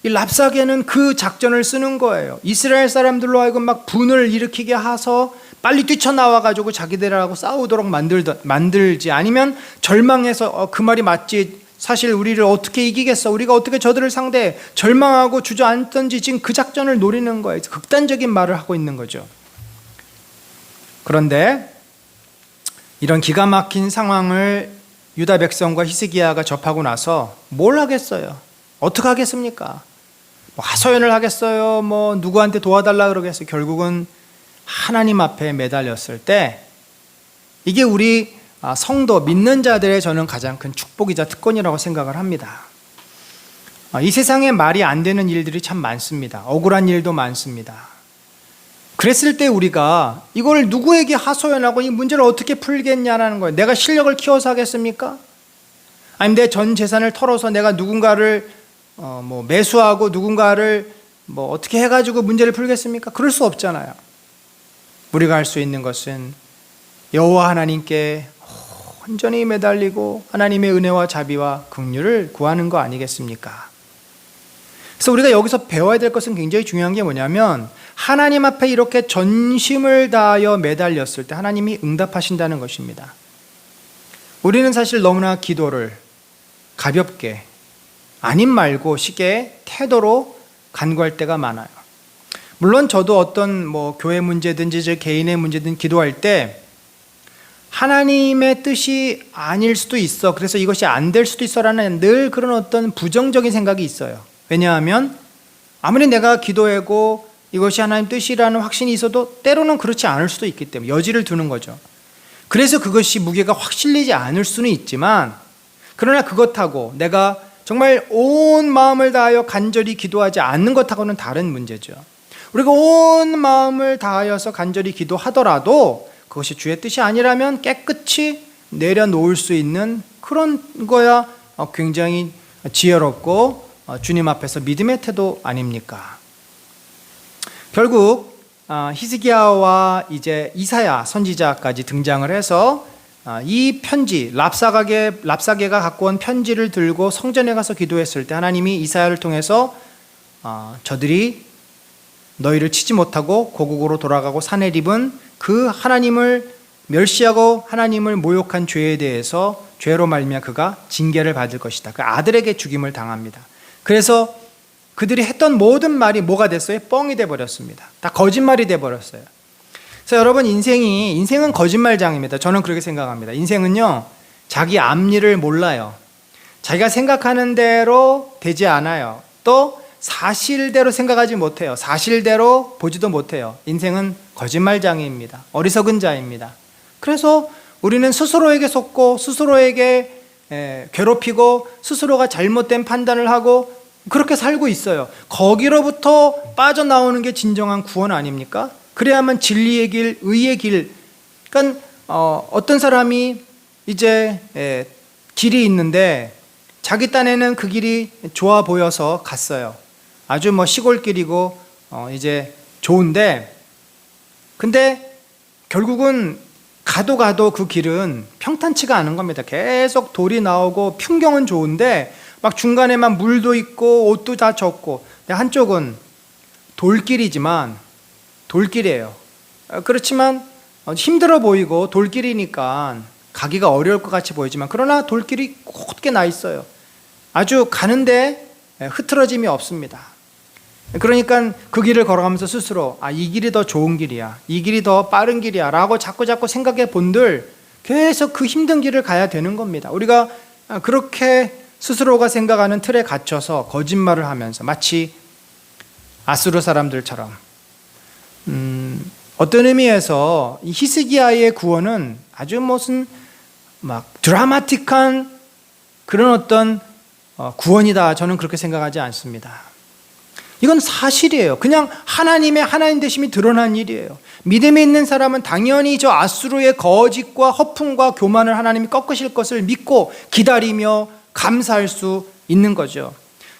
Speaker 1: 이 랍사게는 그 작전을 쓰는 거예요. 이스라엘 사람들로 하여금 막 분을 일으키게 해서 빨리 뛰쳐나와가지고 자기들하고 싸우도록 만들지, 아니면 절망해서 그 말이 맞지, 사실 우리를 어떻게 이기겠어, 우리가 어떻게 저들을 상대해, 절망하고 주저앉던지 지금 그 작전을 노리는 거예요. 극단적인 말을 하고 있는 거죠. 그런데 이런 기가 막힌 상황을 유다 백성과 히스기야가 접하고 나서 뭘 하겠어요? 어떻게 하겠습니까? 하소연을 하겠어요? 누구한테 도와달라 그러겠어요? 결국은 하나님 앞에 매달렸을 때 이게 우리 성도 믿는 자들의 저는 가장 큰 축복이자 특권이라고 생각을 합니다. 이 세상에 말이 안 되는 일들이 참 많습니다. 억울한 일도 많습니다. 그랬을 때 우리가 이걸 누구에게 하소연하고 이 문제를 어떻게 풀겠냐라는 거예요. 내가 실력을 키워서 하겠습니까? 아니면 내 전 재산을 털어서 내가 누군가를 매수하고 누군가를 어떻게 해가지고 문제를 풀겠습니까? 그럴 수 없잖아요. 우리가 할 수 있는 것은 여호와 하나님께 온전히 매달리고 하나님의 은혜와 자비와 긍휼을 구하는 거 아니겠습니까? 그래서 우리가 여기서 배워야 될 것은 굉장히 중요한 게 뭐냐면 하나님 앞에 이렇게 전심을 다하여 매달렸을 때 하나님이 응답하신다는 것입니다. 우리는 사실 너무나 기도를 가볍게 아님 말고 식의 태도로 간구할 때가 많아요. 물론 저도 어떤 교회 문제든지 제 개인의 문제든 기도할 때 하나님의 뜻이 아닐 수도 있어, 그래서 이것이 안 될 수도 있어라는 늘 그런 어떤 부정적인 생각이 있어요. 왜냐하면 아무리 내가 기도하고 이것이 하나님 뜻이라는 확신이 있어도 때로는 그렇지 않을 수도 있기 때문에 여지를 두는 거죠. 그래서 그것이 무게가 확 실리지 않을 수는 있지만, 그러나 그것하고 내가 정말 온 마음을 다하여 간절히 기도하지 않는 것하고는 다른 문제죠. 우리가 온 마음을 다하여서 간절히 기도하더라도 그것이 주의 뜻이 아니라면 깨끗이 내려놓을 수 있는 그런 거야 굉장히 지혜롭고 주님 앞에서 믿음의 태도 아닙니까? 결국 히스기야와 이제 이사야 선지자까지 등장을 해서 이 편지, 랍사게가 갖고 온 편지를 들고 성전에 가서 기도했을 때 하나님이 이사야를 통해서 저들이 너희를 치지 못하고 고국으로 돌아가고 산에 입은 그 하나님을 멸시하고 하나님을 모욕한 죄에 대해서 죄로 말미암아 그가 징계를 받을 것이다. 그 아들에게 죽임을 당합니다. 그래서 그들이 했던 모든 말이 뭐가 됐어요? 뻥이 돼버렸습니다. 다 거짓말이 돼버렸어요. 그래서 여러분, 인생은 거짓말장입니다. 저는 그렇게 생각합니다. 인생은요, 자기 앞일을 몰라요. 자기가 생각하는 대로 되지 않아요. 또 사실대로 생각하지 못해요. 사실대로 보지도 못해요. 인생은 거짓말장애입니다. 어리석은 자입니다. 그래서 우리는 스스로에게 속고 스스로에게 괴롭히고 스스로가 잘못된 판단을 하고 그렇게 살고 있어요. 거기로부터 빠져나오는 게 진정한 구원 아닙니까? 그래야만 진리의 길, 의의 길. 그러니까 어떤 사람이 이제 길이 있는데 자기 딴에는 그 길이 좋아 보여서 갔어요. 아주 시골길이고 이제 좋은데, 근데 결국은 가도 그 길은 평탄치가 않은 겁니다. 계속 돌이 나오고 풍경은 좋은데 막 중간에만 물도 있고 옷도 다 젖고, 한쪽은 돌길이지만 돌길이에요. 그렇지만 힘들어 보이고 돌길이니까 가기가 어려울 것 같이 보이지만, 그러나 돌길이 곧게 나 있어요. 아주 가는데 흐트러짐이 없습니다. 그러니까 그 길을 걸어가면서 스스로 이 길이 더 좋은 길이야, 이 길이 더 빠른 길이야 라고 자꾸 생각해 본들 계속 그 힘든 길을 가야 되는 겁니다. 우리가 그렇게 스스로가 생각하는 틀에 갇혀서 거짓말을 하면서 마치 아수르 사람들처럼 어떤 의미에서 이 히스기야의 구원은 아주 무슨 드라마틱한 그런 어떤 구원이다, 저는 그렇게 생각하지 않습니다. 이건 사실이에요. 그냥 하나님의 하나님 되심이 드러난 일이에요. 믿음에 있는 사람은 당연히 저 아수르의 거짓과 허풍과 교만을 하나님이 꺾으실 것을 믿고 기다리며 감사할 수 있는 거죠.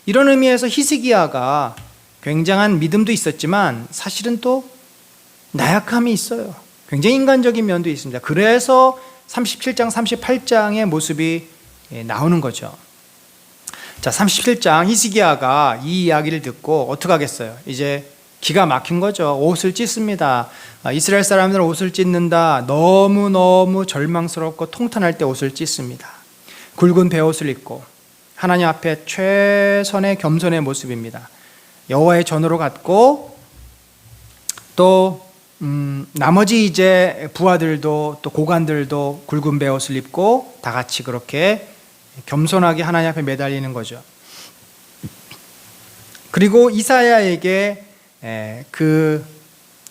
Speaker 1: 이런 의미에서 히스기야가 굉장한 믿음도 있었지만 사실은 또 나약함이 있어요. 굉장히 인간적인 면도 있습니다. 그래서 37장, 38장의 모습이 나오는 거죠. 자, 37장 히스기야가 이 이야기를 듣고 어떻게 하겠어요? 이제 기가 막힌 거죠. 옷을 찢습니다. 이스라엘 사람들은 옷을 찢는다. 너무너무 절망스럽고 통탄할 때 옷을 찢습니다. 굵은 베옷을 입고 하나님 앞에 최선의 겸손의 모습입니다. 여호와의 전으로 갔고, 또 나머지 이제 부하들도 또 고관들도 굵은 베옷을 입고 다 같이 그렇게 겸손하게 하나님 앞에 매달리는 거죠. 그리고 이사야에게 그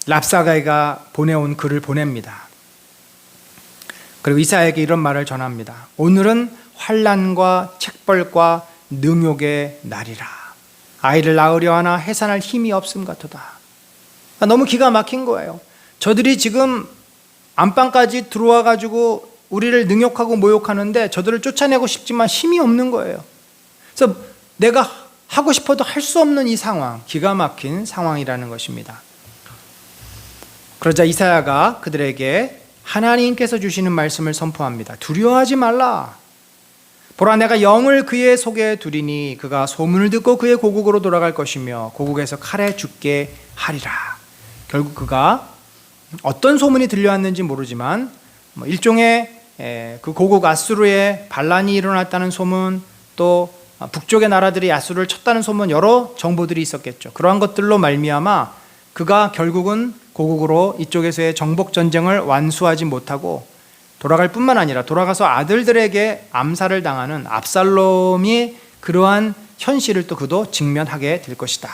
Speaker 1: 랍사게가 보내온 글을 보냅니다. 그리고 이사야에게 이런 말을 전합니다. 오늘은 환난과 책벌과 능욕의 날이라. 아이를 낳으려 하나 해산할 힘이 없음 같도다. 너무 기가 막힌 거예요. 저들이 지금 안방까지 들어와 가지고 우리를 능욕하고 모욕하는데 저들을 쫓아내고 싶지만 힘이 없는 거예요. 그래서 내가 하고 싶어도 할 수 없는 이 상황, 기가 막힌 상황이라는 것입니다. 그러자 이사야가 그들에게 하나님께서 주시는 말씀을 선포합니다. 두려워하지 말라. 보라, 내가 영을 그의 속에 두리니 그가 소문을 듣고 그의 고국으로 돌아갈 것이며 고국에서 칼에 죽게 하리라. 결국 그가 어떤 소문이 들려왔는지 모르지만 일종의 그 고국 아수르에 반란이 일어났다는 소문, 또 북쪽의 나라들이 아수르를 쳤다는 소문, 여러 정보들이 있었겠죠. 그러한 것들로 말미암아 그가 결국은 고국으로 이쪽에서의 정복 전쟁을 완수하지 못하고 돌아갈 뿐만 아니라 돌아가서 아들들에게 암살을 당하는 압살롬이 그러한 현실을 또 그도 직면하게 될 것이다.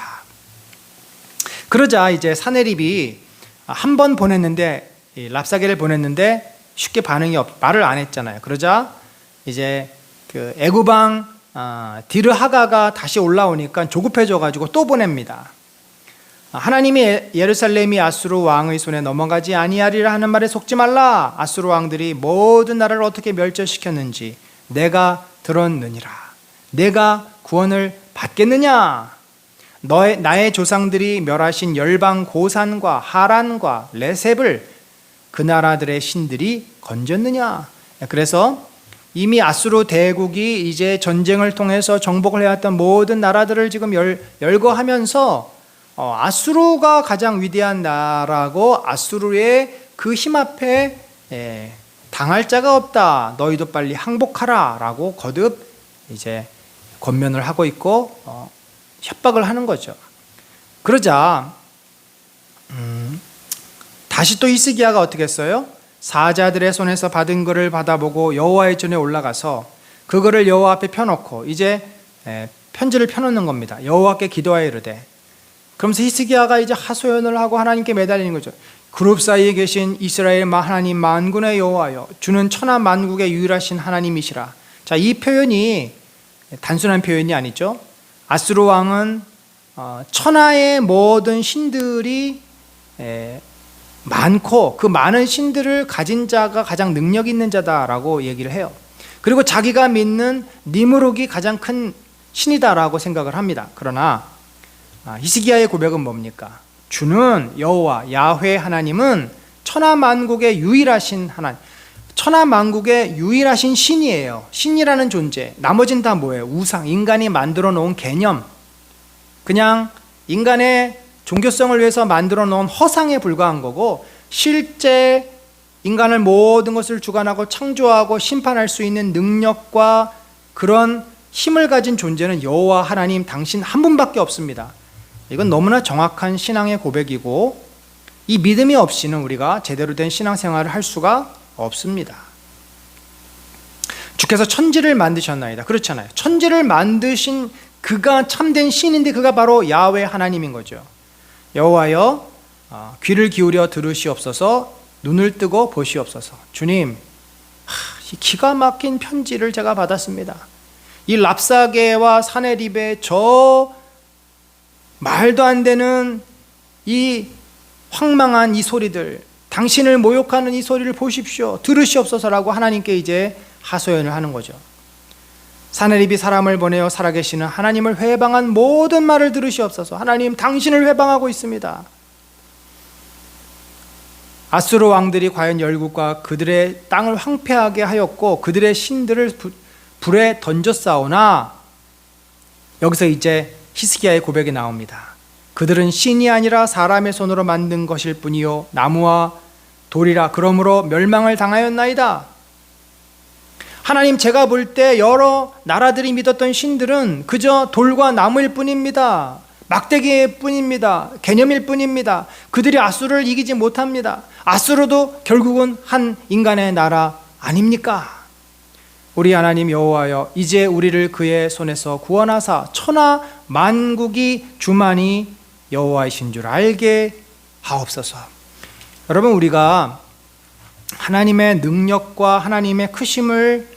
Speaker 1: 그러자 이제 사내립이 한 번 보냈는데, 랍사게를 보냈는데 쉽게 말을 안 했잖아요. 그러자 이제 그 애굽왕 디르하가가 다시 올라오니까 조급해져 가지고 또 보냅니다. 하나님이 예루살렘이 아수르 왕의 손에 넘어가지 아니하리라 하는 말에 속지 말라. 아수르 왕들이 모든 나라를 어떻게 멸절시켰는지 내가 들었느니라. 내가 구원을 받겠느냐? 나의 조상들이 멸하신 열방 고산과 하란과 레셉을 그 나라들의 신들이 건졌느냐? 그래서 이미 아수르 대국이 이제 전쟁을 통해서 정복을 해왔던 모든 나라들을 지금 열거하면서 아수르가 가장 위대한 나라고 아수르의 그 힘 앞에 당할 자가 없다. 너희도 빨리 항복하라 라고 거듭 이제 권면을 하고 있고 협박을 하는 거죠. 그러자 다시 또 히스기야가 어떻게 했어요? 사자들의 손에서 받은 것을 받아보고 여호와의 전에 올라가서 그거를 여호와 앞에 펴놓고 이제 편지를 펴놓는 겁니다. 여호와께 기도하여 이르되, 그러면서 히스기야가 이제 하소연을 하고 하나님께 매달리는 거죠. 그룹 사이에 계신 이스라엘 하나님 만군의 여호와여, 주는 천하 만국의 유일하신 하나님이시라. 자, 이 표현이 단순한 표현이 아니죠. 아수르 왕은 천하의 모든 신들이 많고 그 많은 신들을 가진 자가 가장 능력 있는 자다라고 얘기를 해요. 그리고 자기가 믿는 니므룩이 가장 큰 신이다라고 생각을 합니다. 그러나 히스기야의 고백은 뭡니까? 주는 여호와 야훼 하나님은 천하 만국의 유일하신 하나님, 천하 만국의 유일하신 신이에요. 신이라는 존재. 나머지는 다 뭐예요? 우상, 인간이 만들어 놓은 개념, 그냥 인간의 종교성을 위해서 만들어 놓은 허상에 불과한 거고, 실제 인간을 모든 것을 주관하고 창조하고 심판할 수 있는 능력과 그런 힘을 가진 존재는 여호와 하나님 당신 한 분밖에 없습니다. 이건 너무나 정확한 신앙의 고백이고, 이 믿음이 없이는 우리가 제대로 된 신앙생활을 할 수가 없습니다. 주께서 천지를 만드셨나이다. 그렇잖아요. 천지를 만드신 그가 참된 신인데 그가 바로 야훼 하나님인 거죠. 여호와여, 귀를 기울여 들으시옵소서, 눈을 뜨고 보시옵소서. 주님, 이 기가 막힌 편지를 제가 받았습니다. 이 랍사게와 사네립의 저 말도 안 되는 이 황망한 이 소리들, 당신을 모욕하는 이 소리를 보십시오, 들으시옵소서라고 하나님께 이제 하소연을 하는 거죠. 사네립이 사람을 보내어 살아계시는 하나님을 회방한 모든 말을 들으시옵소서. 하나님, 당신을 회방하고 있습니다. 아수르 왕들이 과연 열국과 그들의 땅을 황폐하게 하였고 그들의 신들을 불에 던졌사오나, 여기서 이제 히스기야의 고백이 나옵니다. 그들은 신이 아니라 사람의 손으로 만든 것일 뿐이요 나무와 돌이라. 그러므로 멸망을 당하였나이다. 하나님, 제가 볼 때 여러 나라들이 믿었던 신들은 그저 돌과 나무일 뿐입니다. 막대기일 뿐입니다. 개념일 뿐입니다. 그들이 아수르를 이기지 못합니다. 아수르도 결국은 한 인간의 나라 아닙니까? 우리 하나님 여호와여, 이제 우리를 그의 손에서 구원하사 천하 만국이 주만이 여호와이신 줄 알게 하옵소서. 여러분, 우리가 하나님의 능력과 하나님의 크심을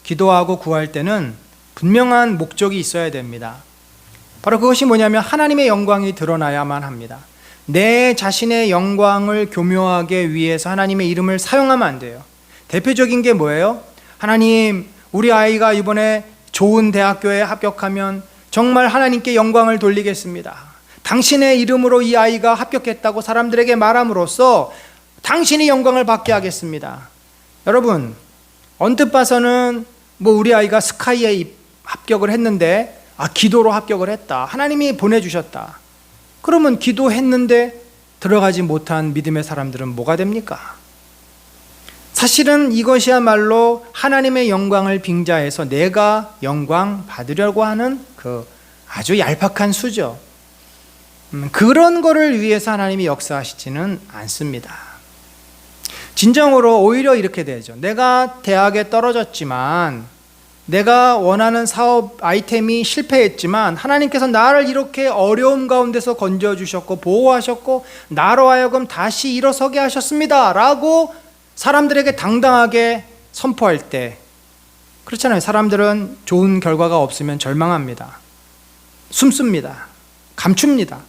Speaker 1: 기도하고 구할 때는 분명한 목적이 있어야 됩니다. 바로 그것이 뭐냐면 하나님의 영광이 드러나야만 합니다. 내 자신의 영광을 교묘하게 위해서 하나님의 이름을 사용하면 안 돼요. 대표적인 게 뭐예요? 하나님, 우리 아이가 이번에 좋은 대학교에 합격하면 정말 하나님께 영광을 돌리겠습니다. 당신의 이름으로 이 아이가 합격했다고 사람들에게 말함으로써 당신이 영광을 받게 하겠습니다. 여러분, 언뜻 봐서는 우리 아이가 스카이에 합격을 했는데 기도로 합격을 했다, 하나님이 보내주셨다. 그러면 기도했는데 들어가지 못한 믿음의 사람들은 뭐가 됩니까? 사실은 이것이야말로 하나님의 영광을 빙자해서 내가 영광 받으려고 하는 그 아주 얄팍한 수죠. 그런 거를 위해서 하나님이 역사하시지는 않습니다. 진정으로 오히려 이렇게 되죠. 내가 대학에 떨어졌지만, 내가 원하는 사업 아이템이 실패했지만 하나님께서 나를 이렇게 어려움 가운데서 건져주셨고 보호하셨고 나로 하여금 다시 일어서게 하셨습니다 라고 사람들에게 당당하게 선포할 때, 그렇잖아요. 사람들은 좋은 결과가 없으면 절망합니다. 숨습니다. 감춥니다.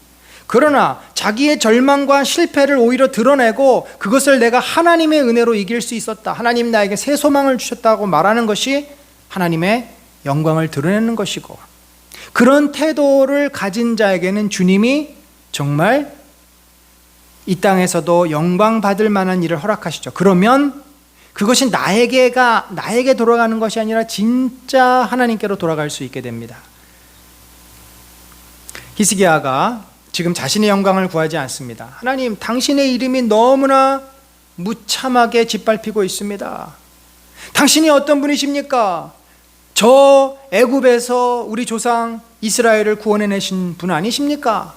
Speaker 1: 그러나 자기의 절망과 실패를 오히려 드러내고 그것을 내가 하나님의 은혜로 이길 수 있었다, 하나님 나에게 새 소망을 주셨다고 말하는 것이 하나님의 영광을 드러내는 것이고, 그런 태도를 가진 자에게는 주님이 정말 이 땅에서도 영광 받을 만한 일을 허락하시죠. 그러면 그것이 나에게 돌아가는 것이 아니라 진짜 하나님께로 돌아갈 수 있게 됩니다. 히스기야가 지금 자신의 영광을 구하지 않습니다. 하나님, 당신의 이름이 너무나 무참하게 짓밟히고 있습니다. 당신이 어떤 분이십니까? 저 애굽에서 우리 조상 이스라엘을 구원해내신 분 아니십니까?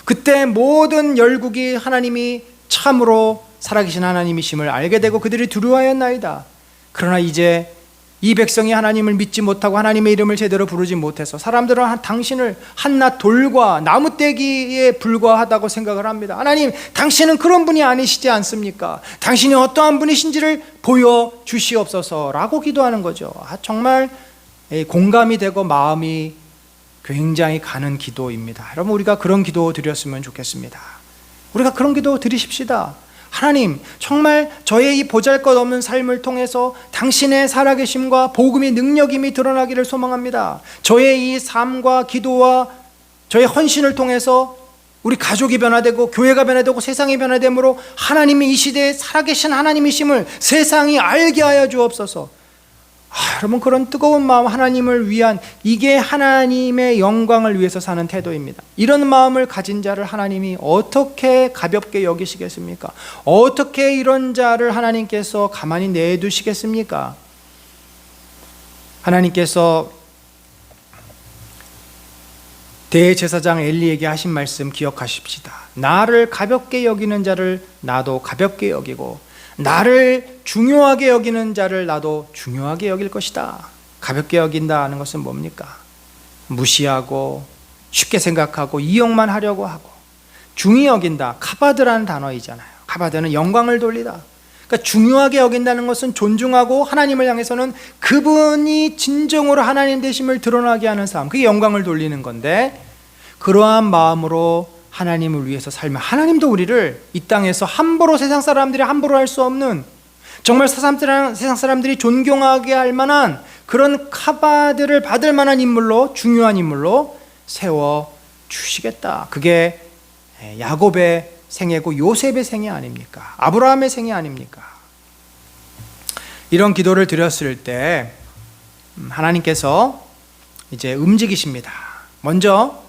Speaker 1: 그때 모든 열국이 하나님이 참으로 살아계신 하나님이심을 알게 되고 그들이 두려워하였나이다. 그러나 이제 이 백성이 하나님을 믿지 못하고 하나님의 이름을 제대로 부르지 못해서 사람들은 당신을 한낱 돌과 나무떼기에 불과하다고 생각을 합니다. 하나님, 당신은 그런 분이 아니시지 않습니까? 당신이 어떠한 분이신지를 보여주시옵소서라고 기도하는 거죠. 정말 공감이 되고 마음이 굉장히 가는 기도입니다. 여러분, 우리가 그런 기도 드렸으면 좋겠습니다. 우리가 그런 기도 드리십시다. 하나님, 정말 저의 이 보잘것없는 삶을 통해서 당신의 살아계심과 복음의 능력임이 드러나기를 소망합니다. 저의 이 삶과 기도와 저의 헌신을 통해서 우리 가족이 변화되고 교회가 변화되고 세상이 변화됨으로 하나님이 이 시대에 살아계신 하나님이심을 세상이 알게 하여 주옵소서. 여러분, 그런 뜨거운 마음, 하나님을 위한, 이게 하나님의 영광을 위해서 사는 태도입니다. 이런 마음을 가진 자를 하나님이 어떻게 가볍게 여기시겠습니까? 어떻게 이런 자를 하나님께서 가만히 내두시겠습니까? 하나님께서 대제사장 엘리에게 하신 말씀 기억하십시다. 나를 가볍게 여기는 자를 나도 가볍게 여기고 나를 중요하게 여기는 자를 나도 중요하게 여길 것이다. 가볍게 여긴다는 것은 뭡니까? 무시하고 쉽게 생각하고 이용만 하려고 하고, 중히 여긴다, 카바드라는 단어이잖아요. 카바드는 영광을 돌리다. 그러니까 중요하게 여긴다는 것은 존중하고 하나님을 향해서는 그분이 진정으로 하나님 되심을 드러나게 하는 삶, 그게 영광을 돌리는 건데, 그러한 마음으로 하나님을 위해서 살면 하나님도 우리를 이 땅에서 함부로, 세상 사람들이 함부로 할 수 없는, 정말 세상 사람들이 존경하게 할 만한 그런 카바드를 받을 만한 인물로, 중요한 인물로 세워주시겠다. 그게 야곱의 생애고 요셉의 생애 아닙니까? 아브라함의 생애 아닙니까? 이런 기도를 드렸을 때 하나님께서 이제 움직이십니다. 먼저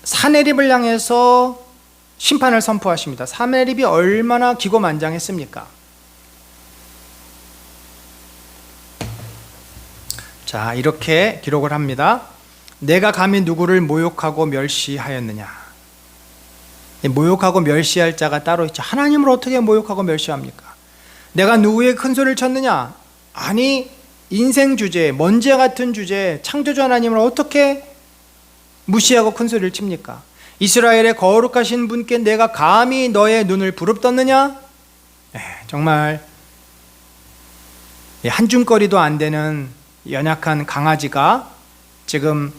Speaker 1: 사내립을 향해서 심판을 선포하십니다. 사내립이 얼마나 기고만장했습니까? 자, 이렇게 기록을 합니다. 내가 감히 누구를 모욕하고 멸시하였느냐? 모욕하고 멸시할 자가 따로 있죠. 하나님을 어떻게 모욕하고 멸시합니까? 내가 누구의 큰 소리를 쳤느냐? 아니, 인생 주제, 먼지 같은 주제, 창조주 하나님을 어떻게 무시하고 큰 소리를 칩니까? 이스라엘의 거룩하신 분께 내가 감히 너의 눈을 부릅떴느냐? 정말 한줌거리도 안 되는 연약한 강아지가 지금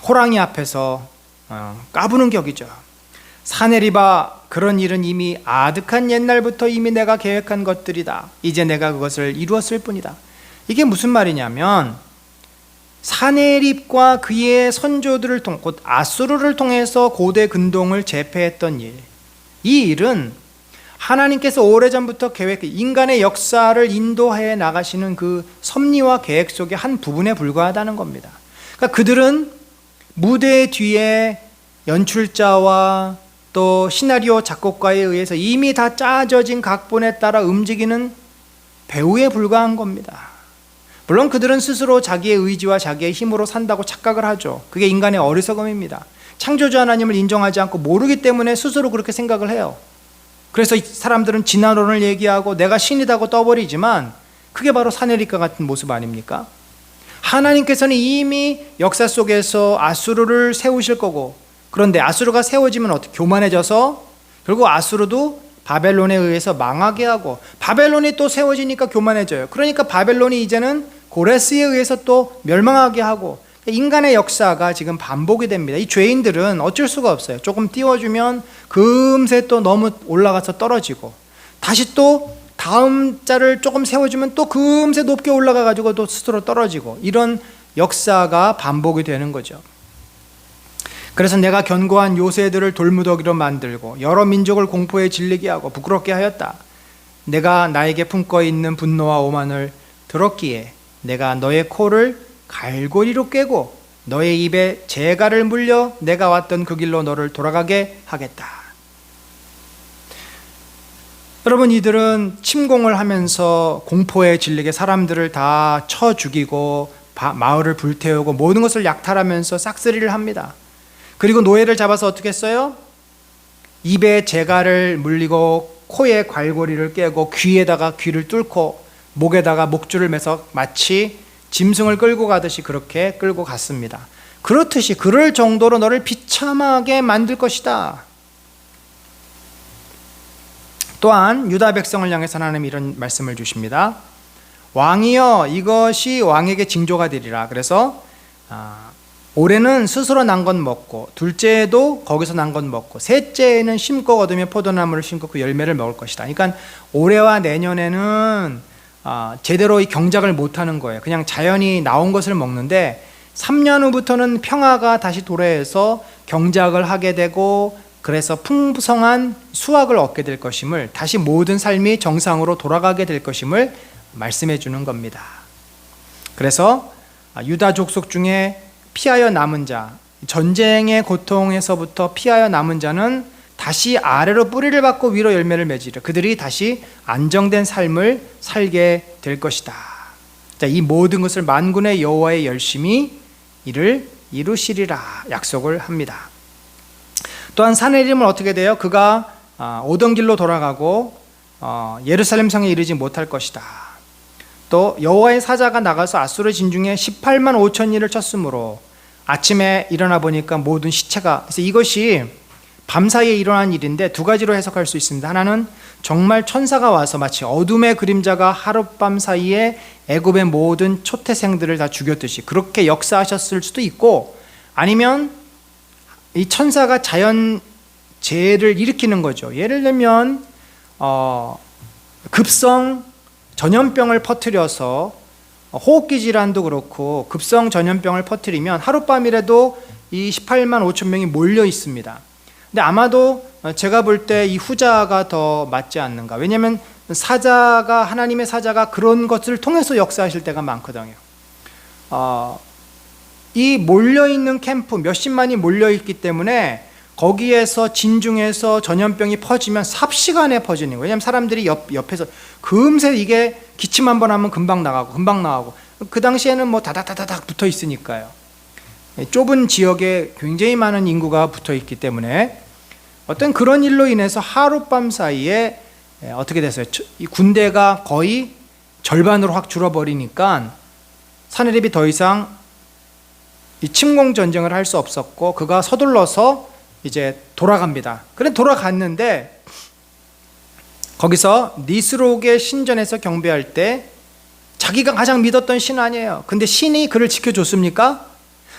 Speaker 1: 호랑이 앞에서 까부는 격이죠. 사내리바, 그런 일은 이미 아득한 옛날부터 이미 내가 계획한 것들이다. 이제 내가 그것을 이루었을 뿐이다. 이게 무슨 말이냐면, 사내립과 그의 선조들을 곧 아수르를 통해서 고대 근동을 제패했던 일, 이 일은 하나님께서 오래전부터 계획, 인간의 역사를 인도해 나가시는 그 섭리와 계획 속의 한 부분에 불과하다는 겁니다. 그러니까 그들은 무대 뒤에 연출자와 또 시나리오 작곡가에 의해서 이미 다 짜져진 각본에 따라 움직이는 배우에 불과한 겁니다. 물론 그들은 스스로 자기의 의지와 자기의 힘으로 산다고 착각을 하죠. 그게 인간의 어리석음입니다. 창조주 하나님을 인정하지 않고 모르기 때문에 스스로 그렇게 생각을 해요. 그래서 사람들은 진화론을 얘기하고 내가 신이다고 떠버리지만 그게 바로 사내리과 같은 모습 아닙니까? 하나님께서는 이미 역사 속에서 아수르를 세우실 거고, 그런데 아수르가 세워지면 어떻게 교만해져서 결국 아수르도 바벨론에 의해서 망하게 하고, 바벨론이 또 세워지니까 교만해져요. 그러니까 바벨론이 이제는 고레스에 의해서 또 멸망하게 하고, 인간의 역사가 지금 반복이 됩니다. 이 죄인들은 어쩔 수가 없어요. 조금 띄워주면 금세 또 너무 올라가서 떨어지고, 다시 또 다음 자를 조금 세워주면 또 금세 높게 올라가가지고 또 스스로 떨어지고, 이런 역사가 반복이 되는 거죠. 그래서 내가 견고한 요새들을 돌무더기로 만들고 여러 민족을 공포에 질리게 하고 부끄럽게 하였다. 내가 나에게 품고 있는 분노와 오만을 들었기에 내가 너의 코를 갈고리로 꿰고 너의 입에 재갈을 물려 내가 왔던 그 길로 너를 돌아가게 하겠다. 여러분, 이들은 침공을 하면서 공포에 질리게 사람들을 다 쳐 죽이고 마을을 불태우고 모든 것을 약탈하면서 싹쓸이를 합니다. 그리고 노예를 잡아서 어떻게 했어요? 입에 재갈을 물리고 코에 괄고리를 꿰고 귀에다가 귀를 뚫고 목에다가 목줄을 매서 마치 짐승을 끌고 가듯이 그렇게 끌고 갔습니다. 그렇듯이 그럴 정도로 너를 비참하게 만들 것이다. 또한 유다 백성을 향해서 하나님 이런 말씀을 주십니다. 왕이여, 이것이 왕에게 징조가 되리라. 그래서 올해는 스스로 난 건 먹고, 둘째에도 거기서 난 건 먹고, 셋째에는 심고 거두며 포도나무를 심고 그 열매를 먹을 것이다. 그러니까 올해와 내년에는 제대로 이 경작을 못하는 거예요. 그냥 자연이 나온 것을 먹는데 3년 후부터는 평화가 다시 도래해서 경작을 하게 되고, 그래서 풍성한 수확을 얻게 될 것임을, 다시 모든 삶이 정상으로 돌아가게 될 것임을 말씀해 주는 겁니다. 그래서 유다 족속 중에 피하여 남은 자, 전쟁의 고통에서부터 피하여 남은 자는 다시 아래로 뿌리를 받고 위로 열매를 맺으리라. 그들이 다시 안정된 삶을 살게 될 것이다. 자, 이 모든 것을 만군의 여호와의 열심히 이를 이루시리라 약속을 합니다. 또한 사내림은 어떻게 돼요? 그가 오던 길로 돌아가고 예루살렘 성에 이르지 못할 것이다. 또 여호와의 사자가 나가서 아수르 진중에 18만 5천 일을 쳤으므로 아침에 일어나 보니까 모든 시체가, 그래서 이것이 밤사이에 일어난 일인데 두 가지로 해석할 수 있습니다. 하나는 정말 천사가 와서 마치 어둠의 그림자가 하룻밤 사이에 애굽의 모든 초태생들을 다 죽였듯이 그렇게 역사하셨을 수도 있고, 아니면 이 천사가 자연재해를 일으키는 거죠. 예를 들면 급성 전염병을 퍼뜨려서 호흡기 질환도 그렇고 급성 전염병을 퍼뜨리면 하룻밤이라도 이 18만 5천 명이 몰려 있습니다. 근데 아마도 제가 볼 때 이 후자가 더 맞지 않는가. 왜냐하면 하나님의 사자가 그런 것을 통해서 역사하실 때가 많거든요. 이 몰려있는 캠프 몇십만이 몰려있기 때문에 거기에서 진중에서 전염병이 퍼지면 삽시간에 퍼지는 거예요. 왜냐하면 사람들이 옆에서 금세 이게 기침 한번 하면 금방 나가고 그 당시에는 뭐 다다다닥 붙어 있으니까요. 좁은 지역에 굉장히 많은 인구가 붙어 있기 때문에 어떤 그런 일로 인해서 하룻밤 사이에 어떻게 됐어요? 이 군대가 거의 절반으로 확 줄어버리니까 사내립이 더 이상 이 침공 전쟁을 할 수 없었고, 그가 서둘러서 이제 돌아갑니다. 그래 돌아갔는데 거기서 니스록의 신전에서 경배할 때 자기가 가장 믿었던 신 아니에요. 근데 신이 그를 지켜줬습니까?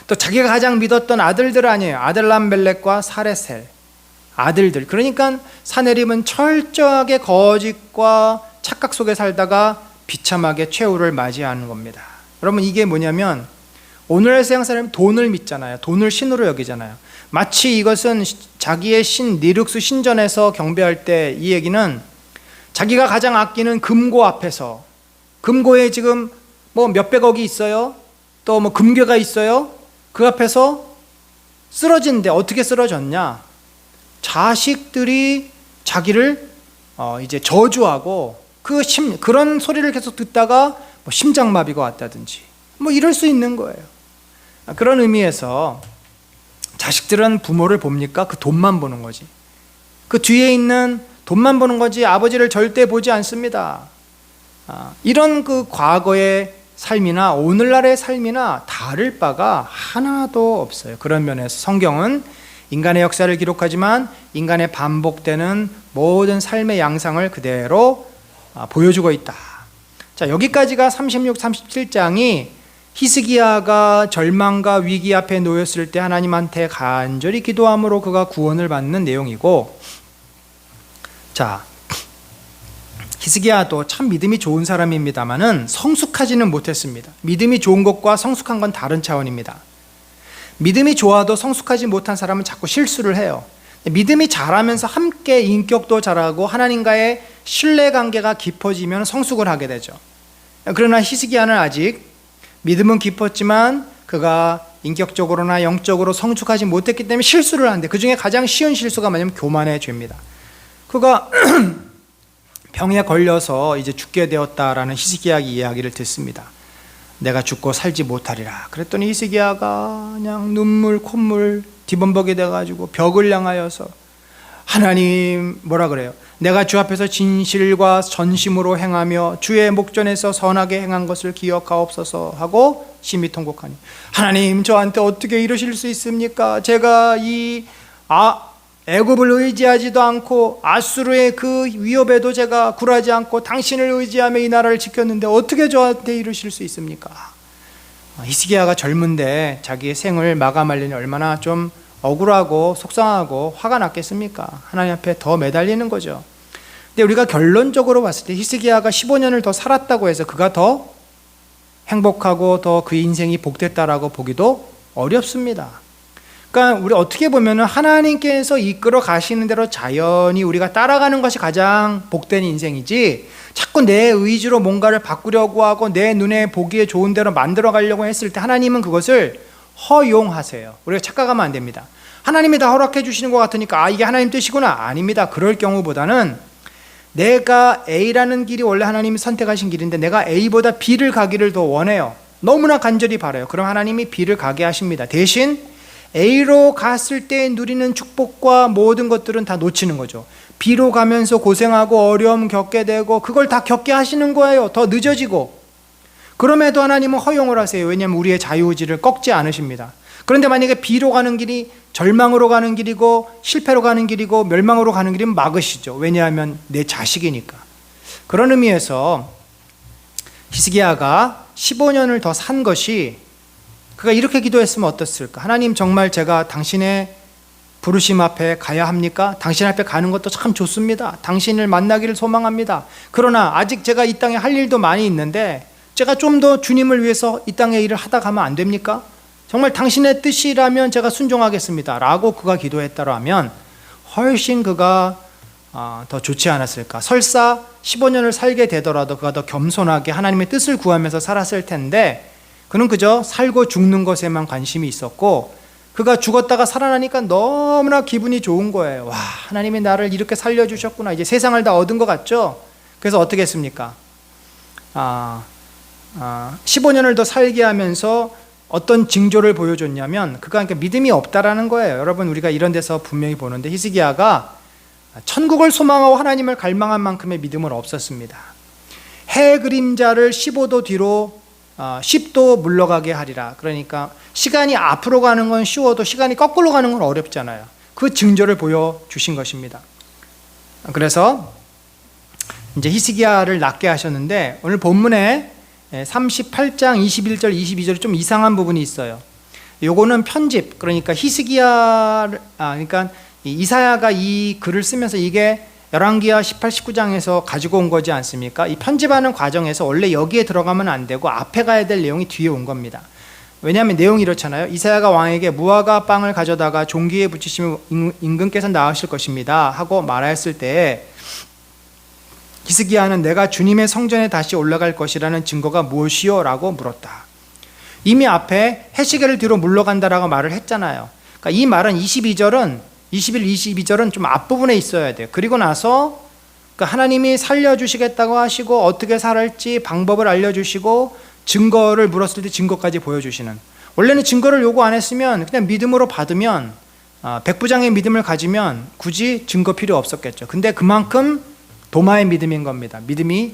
Speaker 1: 또 자기가 가장 믿었던 아들들 아니에요. 아들람벨렉과 사레셀 아들들. 그러니까 사내립은 철저하게 거짓과 착각 속에 살다가 비참하게 최후를 맞이하는 겁니다. 여러분, 이게 뭐냐면 오늘의 세상 사람은 돈을 믿잖아요. 돈을 신으로 여기잖아요. 마치 이것은 자기의 신 니룩스 신전에서 경배할 때 이 얘기는 자기가 가장 아끼는 금고 앞에서, 금고에 지금 뭐 몇백억이 있어요. 또 뭐 금괴가 있어요. 그 앞에서 쓰러지는데 어떻게 쓰러졌냐? 자식들이 자기를 이제 저주하고 그런 소리를 계속 듣다가 뭐 심장마비가 왔다든지 뭐 이럴 수 있는 거예요. 그런 의미에서 자식들은 부모를 봅니까? 그 돈만 보는 거지. 그 뒤에 있는 돈만 보는 거지 아버지를 절대 보지 않습니다. 이런 그 과거의 삶이나 오늘날의 삶이나 다를 바가 하나도 없어요. 그런 면에서 성경은 인간의 역사를 기록하지만 인간의 반복되는 모든 삶의 양상을 그대로 보여주고 있다. 자, 여기까지가 36, 37장이 히스기야가 절망과 위기 앞에 놓였을 때 하나님한테 간절히 기도함으로 그가 구원을 받는 내용이고, 자, 히스기야도 참 믿음이 좋은 사람입니다만은 성숙하지는 못했습니다. 믿음이 좋은 것과 성숙한 건 다른 차원입니다. 믿음이 좋아도 성숙하지 못한 사람은 자꾸 실수를 해요. 믿음이 자라면서 함께 인격도 자라고 하나님과의 신뢰관계가 깊어지면 성숙을 하게 되죠. 그러나 히스기야는 아직 믿음은 깊었지만 그가 인격적으로나 영적으로 성숙하지 못했기 때문에 실수를 하는데, 그 중에 가장 쉬운 실수가 뭐냐면 교만의 죄입니다. 그가 병에 걸려서 이제 죽게 되었다라는 히스기야의 이야기를 듣습니다. 내가 죽고 살지 못하리라. 그랬더니 히스기야가 그냥 눈물 콧물 뒤범벅이 돼가지고 벽을 향하여서 하나님 뭐라 그래요? 내가 주 앞에서 진실과 전심으로 행하며 주의 목전에서 선하게 행한 것을 기억하옵소서 하고 심히 통곡하니, 하나님 저한테 어떻게 이러실 수 있습니까? 제가 이 애굽을 의지하지도 않고 아수르의 그 위협에도 제가 굴하지 않고 당신을 의지하며 이 나라를 지켰는데 어떻게 저한테 이러실 수 있습니까? 히스기야가 젊은데 자기의 생을 마감하려니 얼마나 좀 억울하고 속상하고 화가 났겠습니까? 하나님 앞에 더 매달리는 거죠. 근데 우리가 결론적으로 봤을 때 히스기야가 15년을 더 살았다고 해서 그가 더 행복하고 더 그 인생이 복됐다라고 보기도 어렵습니다. 그러니까 우리 어떻게 보면 하나님께서 이끌어 가시는 대로 자연히 우리가 따라가는 것이 가장 복된 인생이지, 자꾸 내 의지로 뭔가를 바꾸려고 하고 내 눈에 보기에 좋은 대로 만들어 가려고 했을 때 하나님은 그것을 허용하세요. 우리가 착각하면 안 됩니다. 하나님이 다 허락해 주시는 것 같으니까 이게 하나님 뜻이구나. 아닙니다. 그럴 경우보다는 내가 A라는 길이 원래 하나님이 선택하신 길인데 내가 A보다 B를 가기를 더 원해요. 너무나 간절히 바라요. 그럼 하나님이 B를 가게 하십니다. 대신 A로 갔을 때 누리는 축복과 모든 것들은 다 놓치는 거죠. B로 가면서 고생하고 어려움 겪게 되고 그걸 다 겪게 하시는 거예요. 더 늦어지고. 그럼에도 하나님은 허용을 하세요. 왜냐하면 우리의 자유의지를 꺾지 않으십니다. 그런데 만약에 B로 가는 길이 절망으로 가는 길이고 실패로 가는 길이고 멸망으로 가는 길이면 막으시죠. 왜냐하면 내 자식이니까. 그런 의미에서 히스기야가 15년을 더 산 것이, 그가 이렇게 기도했으면 어떻을까? 하나님, 정말 제가 당신의 부르심 앞에 가야 합니까? 당신 앞에 가는 것도 참 좋습니다. 당신을 만나기를 소망합니다. 그러나 아직 제가 이 땅에 할 일도 많이 있는데 제가 좀 더 주님을 위해서 이 땅의 일을 하다 가면 안 됩니까? 정말 당신의 뜻이라면 제가 순종하겠습니다 라고 그가 기도했다라면 훨씬 그가 더 좋지 않았을까? 설사 15년을 살게 되더라도 그가 더 겸손하게 하나님의 뜻을 구하면서 살았을 텐데, 그는 그저 살고 죽는 것에만 관심이 있었고, 그가 죽었다가 살아나니까 너무나 기분이 좋은 거예요. 와, 하나님이 나를 이렇게 살려주셨구나. 이제 세상을 다 얻은 것 같죠? 그래서 어떻게 했습니까? 15년을 더 살게 하면서 어떤 징조를 보여줬냐면, 그가 그러니까 믿음이 없다라는 거예요. 여러분, 우리가 이런 데서 분명히 보는데 히스기야가 천국을 소망하고 하나님을 갈망한 만큼의 믿음은 없었습니다. 해 그림자를 15도 뒤로 10도 물러가게 하리라. 그러니까 시간이 앞으로 가는 건 쉬워도 시간이 거꾸로 가는 건 어렵잖아요. 그 징조를 보여주신 것입니다. 그래서 이제 히스기야를 낫게 하셨는데, 오늘 본문에 38장 21절 22절에 좀 이상한 부분이 있어요. 요거는 편집, 그러니까 그러니까 이사야가 이 글을 쓰면서 이게 열왕기하 18, 19장에서 가지고 온 거지 않습니까? 이 편집하는 과정에서 원래 여기에 들어가면 안 되고 앞에 가야 될 내용이 뒤에 온 겁니다. 왜냐하면 내용이 이렇잖아요. 이사야가 왕에게 무화과 빵을 가져다가 종기에 붙이시면 임금께서 나으실 것입니다 하고 말하였을 때, 히스기야는 내가 주님의 성전에 다시 올라갈 것이라는 증거가 무엇이요? 라고 물었다. 이미 앞에 해시계를 뒤로 물러간다라고 말을 했잖아요. 그러니까 이 말은 21, 22절은 좀 앞부분에 있어야 돼요. 그리고 나서 하나님이 살려주시겠다고 하시고 어떻게 살을지 방법을 알려주시고 증거를 물었을 때 증거까지 보여주시는, 원래는 증거를 요구 안 했으면 그냥 믿음으로 받으면, 백부장의 믿음을 가지면 굳이 증거 필요 없었겠죠. 근데 그만큼 도마의 믿음인 겁니다.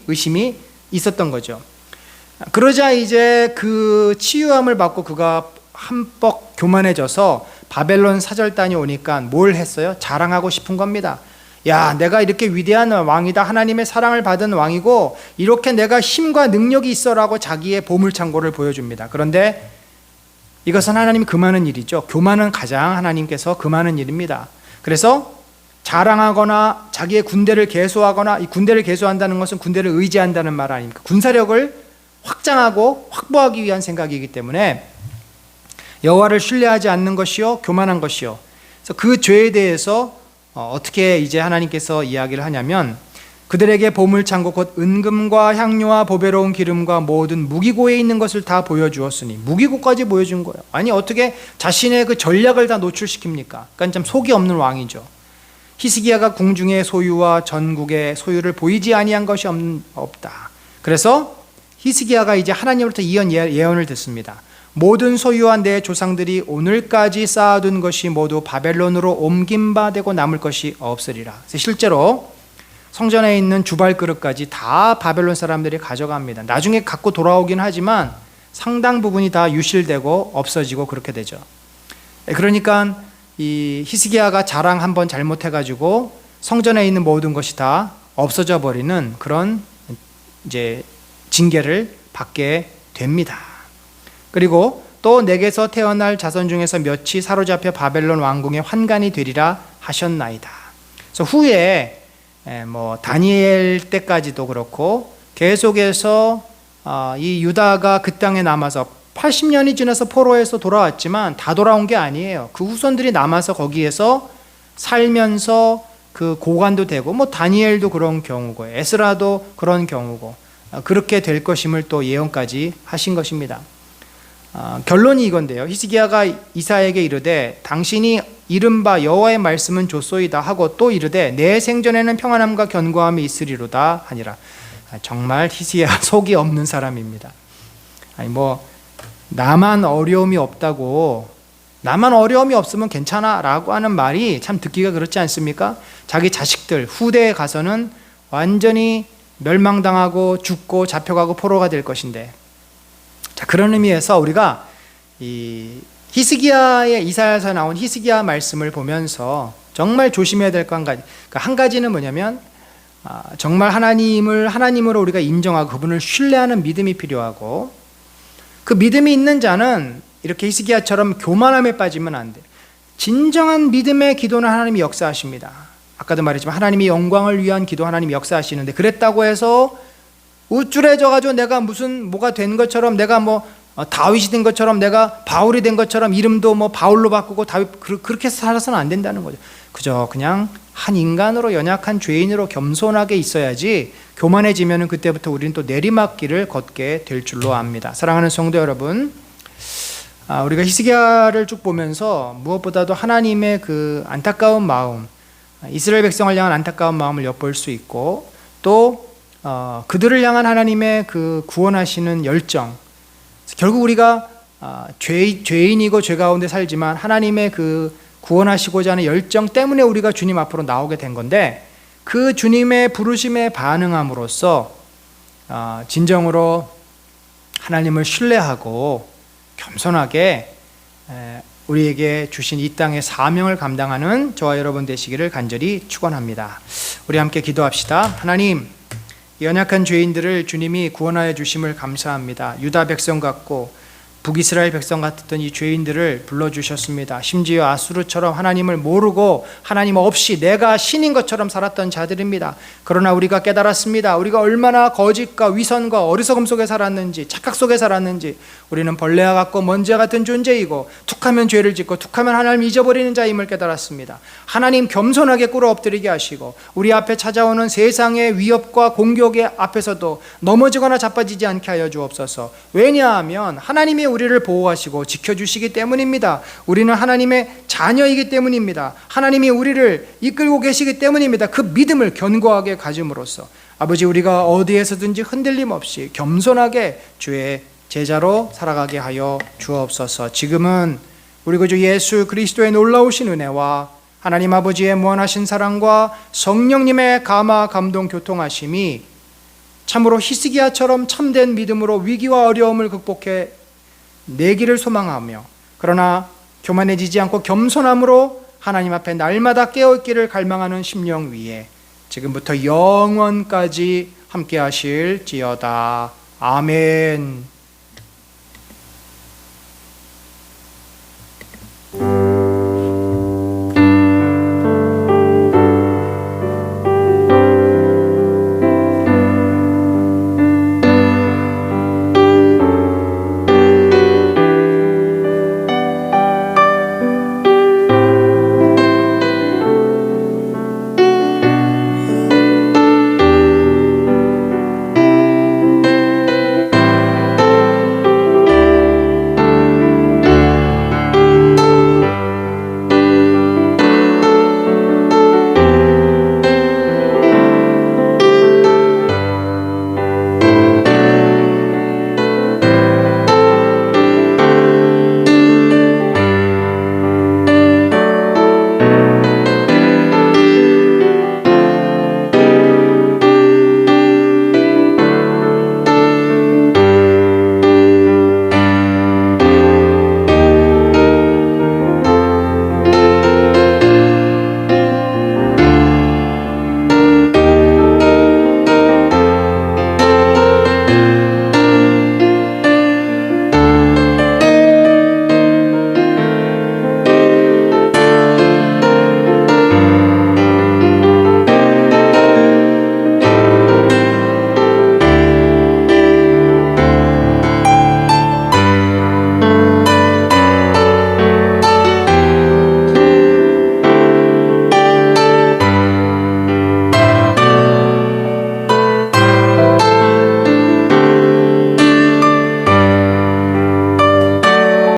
Speaker 1: 의심이 있었던 거죠. 그러자 이제 그 치유함을 받고 그가 한뻑 교만해져서 바벨론 사절단이 오니까 뭘 했어요? 자랑하고 싶은 겁니다. 야, 내가 이렇게 위대한 왕이다. 하나님의 사랑을 받은 왕이고 이렇게 내가 힘과 능력이 있어라고 자기의 보물창고를 보여줍니다. 그런데 이것은 하나님이 금하는 일이죠. 교만은 가장 하나님께서 금하는 일입니다. 그래서 자랑하거나 자기의 군대를 개소하거나, 이 군대를 개소한다는 것은 군대를 의지한다는 말 아닙니까? 군사력을 확장하고 확보하기 위한 생각이기 때문에 여호와를 신뢰하지 않는 것이요 교만한 것이요. 그래서 그 죄에 대해서 어떻게 이제 하나님께서 이야기를 하냐면, 그들에게 보물창고 곧 은금과 향료와 보배로운 기름과 모든 무기고에 있는 것을 다 보여주었으니, 무기고까지 보여준 거예요. 아니 어떻게 자신의 그 전략을 다 노출시킵니까? 그러니까 좀 속이 없는 왕이죠. 히스기야가 궁중의 소유와 전국의 소유를 보이지 아니한 것이 없다. 그래서 히스기야가 이제 하나님으로부터 예언을 듣습니다. 모든 소유와 내 조상들이 오늘까지 쌓아둔 것이 모두 바벨론으로 옮김바되고 남을 것이 없으리라. 그래서 실제로 성전에 있는 주발 그릇까지 다 바벨론 사람들이 가져갑니다. 나중에 갖고 돌아오긴 하지만 상당 부분이 다 유실되고 없어지고 그렇게 되죠. 그러니까 이 히스기야가 자랑 한번 잘못해가지고 성전에 있는 모든 것이 다 없어져 버리는 그런 이제 징계를 받게 됩니다. 그리고 또 내게서 태어날 자손 중에서 몇이 사로잡혀 바벨론 왕궁의 환관이 되리라 하셨나이다. 그래서 후에 다니엘 때까지도 그렇고 계속해서 이 유다가 그 땅에 남아서 80년이 지나서 포로에서 돌아왔지만 다 돌아온 게 아니에요. 그 후손들이 남아서 거기에서 살면서 그 고관도 되고, 다니엘도 그런 경우고 에스라도 그런 경우고, 그렇게 될 것임을 또 예언까지 하신 것입니다. 결론이 이건데요. 히스기야가 이사야에게 이르되 당신이 이른바 여호와의 말씀은 좋소이다 하고 또 이르되 내 생전에는 평안함과 견고함이 있으리로다 하니라. 정말 히스기야 속이 없는 사람입니다. 나만 어려움이 없다고, 나만 어려움이 없으면 괜찮아 라고 하는 말이 참 듣기가 그렇지 않습니까? 자기 자식들 후대에 가서는 완전히 멸망당하고 죽고 잡혀가고 포로가 될 것인데, 자, 그런 의미에서 우리가 이 히스기야의 이사야에서 나온 히스기야 말씀을 보면서 정말 조심해야 될 거 한 가지, 그러니까 한 가지는 뭐냐면 정말 하나님으로 우리가 인정하고 그분을 신뢰하는 믿음이 필요하고, 그 믿음이 있는 자는 이렇게 히스기야처럼 교만함에 빠지면 안 돼. 진정한 믿음의 기도는 하나님이 역사하십니다. 아까도 말했지만 하나님이 영광을 위한 기도 하나님이 역사하시는데, 그랬다고 해서 우쭐해져가지고 내가 무슨 뭐가 된 것처럼, 내가 다윗이 된 것처럼, 내가 바울이 된 것처럼 이름도 바울로 바꾸고 다윗 그렇게 살아서는 안 된다는 거죠. 그저 그냥 한 인간으로, 연약한 죄인으로 겸손하게 있어야지, 교만해지면은 그때부터 우리는 또 내리막길을 걷게 될 줄로 압니다. 사랑하는 성도 여러분, 우리가 히스기야를 쭉 보면서 무엇보다도 하나님의 그 안타까운 마음, 이스라엘 백성을 향한 안타까운 마음을 엿볼 수 있고, 또 그들을 향한 하나님의 그 구원하시는 열정, 결국 우리가 죄인이고 죄 가운데 살지만 하나님의 그 구원하시고자 하는 열정 때문에 우리가 주님 앞으로 나오게 된 건데, 그 주님의 부르심에 반응함으로써 진정으로 하나님을 신뢰하고 겸손하게 우리에게 주신 이 땅의 사명을 감당하는 저와 여러분 되시기를 간절히 축원합니다. 우리 함께 기도합시다. 하나님, 연약한 죄인들을 주님이 구원하여 주심을 감사합니다. 유다 백성 같고 북이스라엘 백성 같았던 이 죄인들을 불러주셨습니다. 심지어 아수르처럼 하나님을 모르고 하나님 없이 내가 신인 것처럼 살았던 자들입니다. 그러나 우리가 깨달았습니다. 우리가 얼마나 거짓과 위선과 어리석음 속에 살았는지, 착각 속에 살았는지. 우리는 벌레와 같고 먼지와 같은 존재이고 툭하면 죄를 짓고 툭하면 하나님을 잊어버리는 자임을 깨달았습니다. 하나님 겸손하게 꿇어 엎드리게 하시고 우리 앞에 찾아오는 세상의 위협과 공격의 앞에서도 넘어지거나 자빠지지 않게 하여 주옵소서. 왜냐하면 하나님이 우리를 보호하시고 지켜주시기 때문입니다. 우리는 하나님의 자녀이기 때문입니다. 하나님이 우리를 이끌고 계시기 때문입니다. 그 믿음을 견고하게 가짐으로써 아버지, 우리가 어디에서든지 흔들림 없이 겸손하게 주의 제자로 살아가게 하여 주옵소서. 지금은 우리 구주 예수 그리스도의 놀라우신 은혜와 하나님 아버지의 무한하신 사랑과 성령님의 감화 감동 교통하심이 참으로 히스기야처럼 참된 믿음으로 위기와 어려움을 극복해 내기를 소망하며, 그러나 교만해지지 않고 겸손함으로 하나님 앞에 날마다 깨어있기를 갈망하는 심령 위에 지금부터 영원까지 함께 하실지어다. 아멘.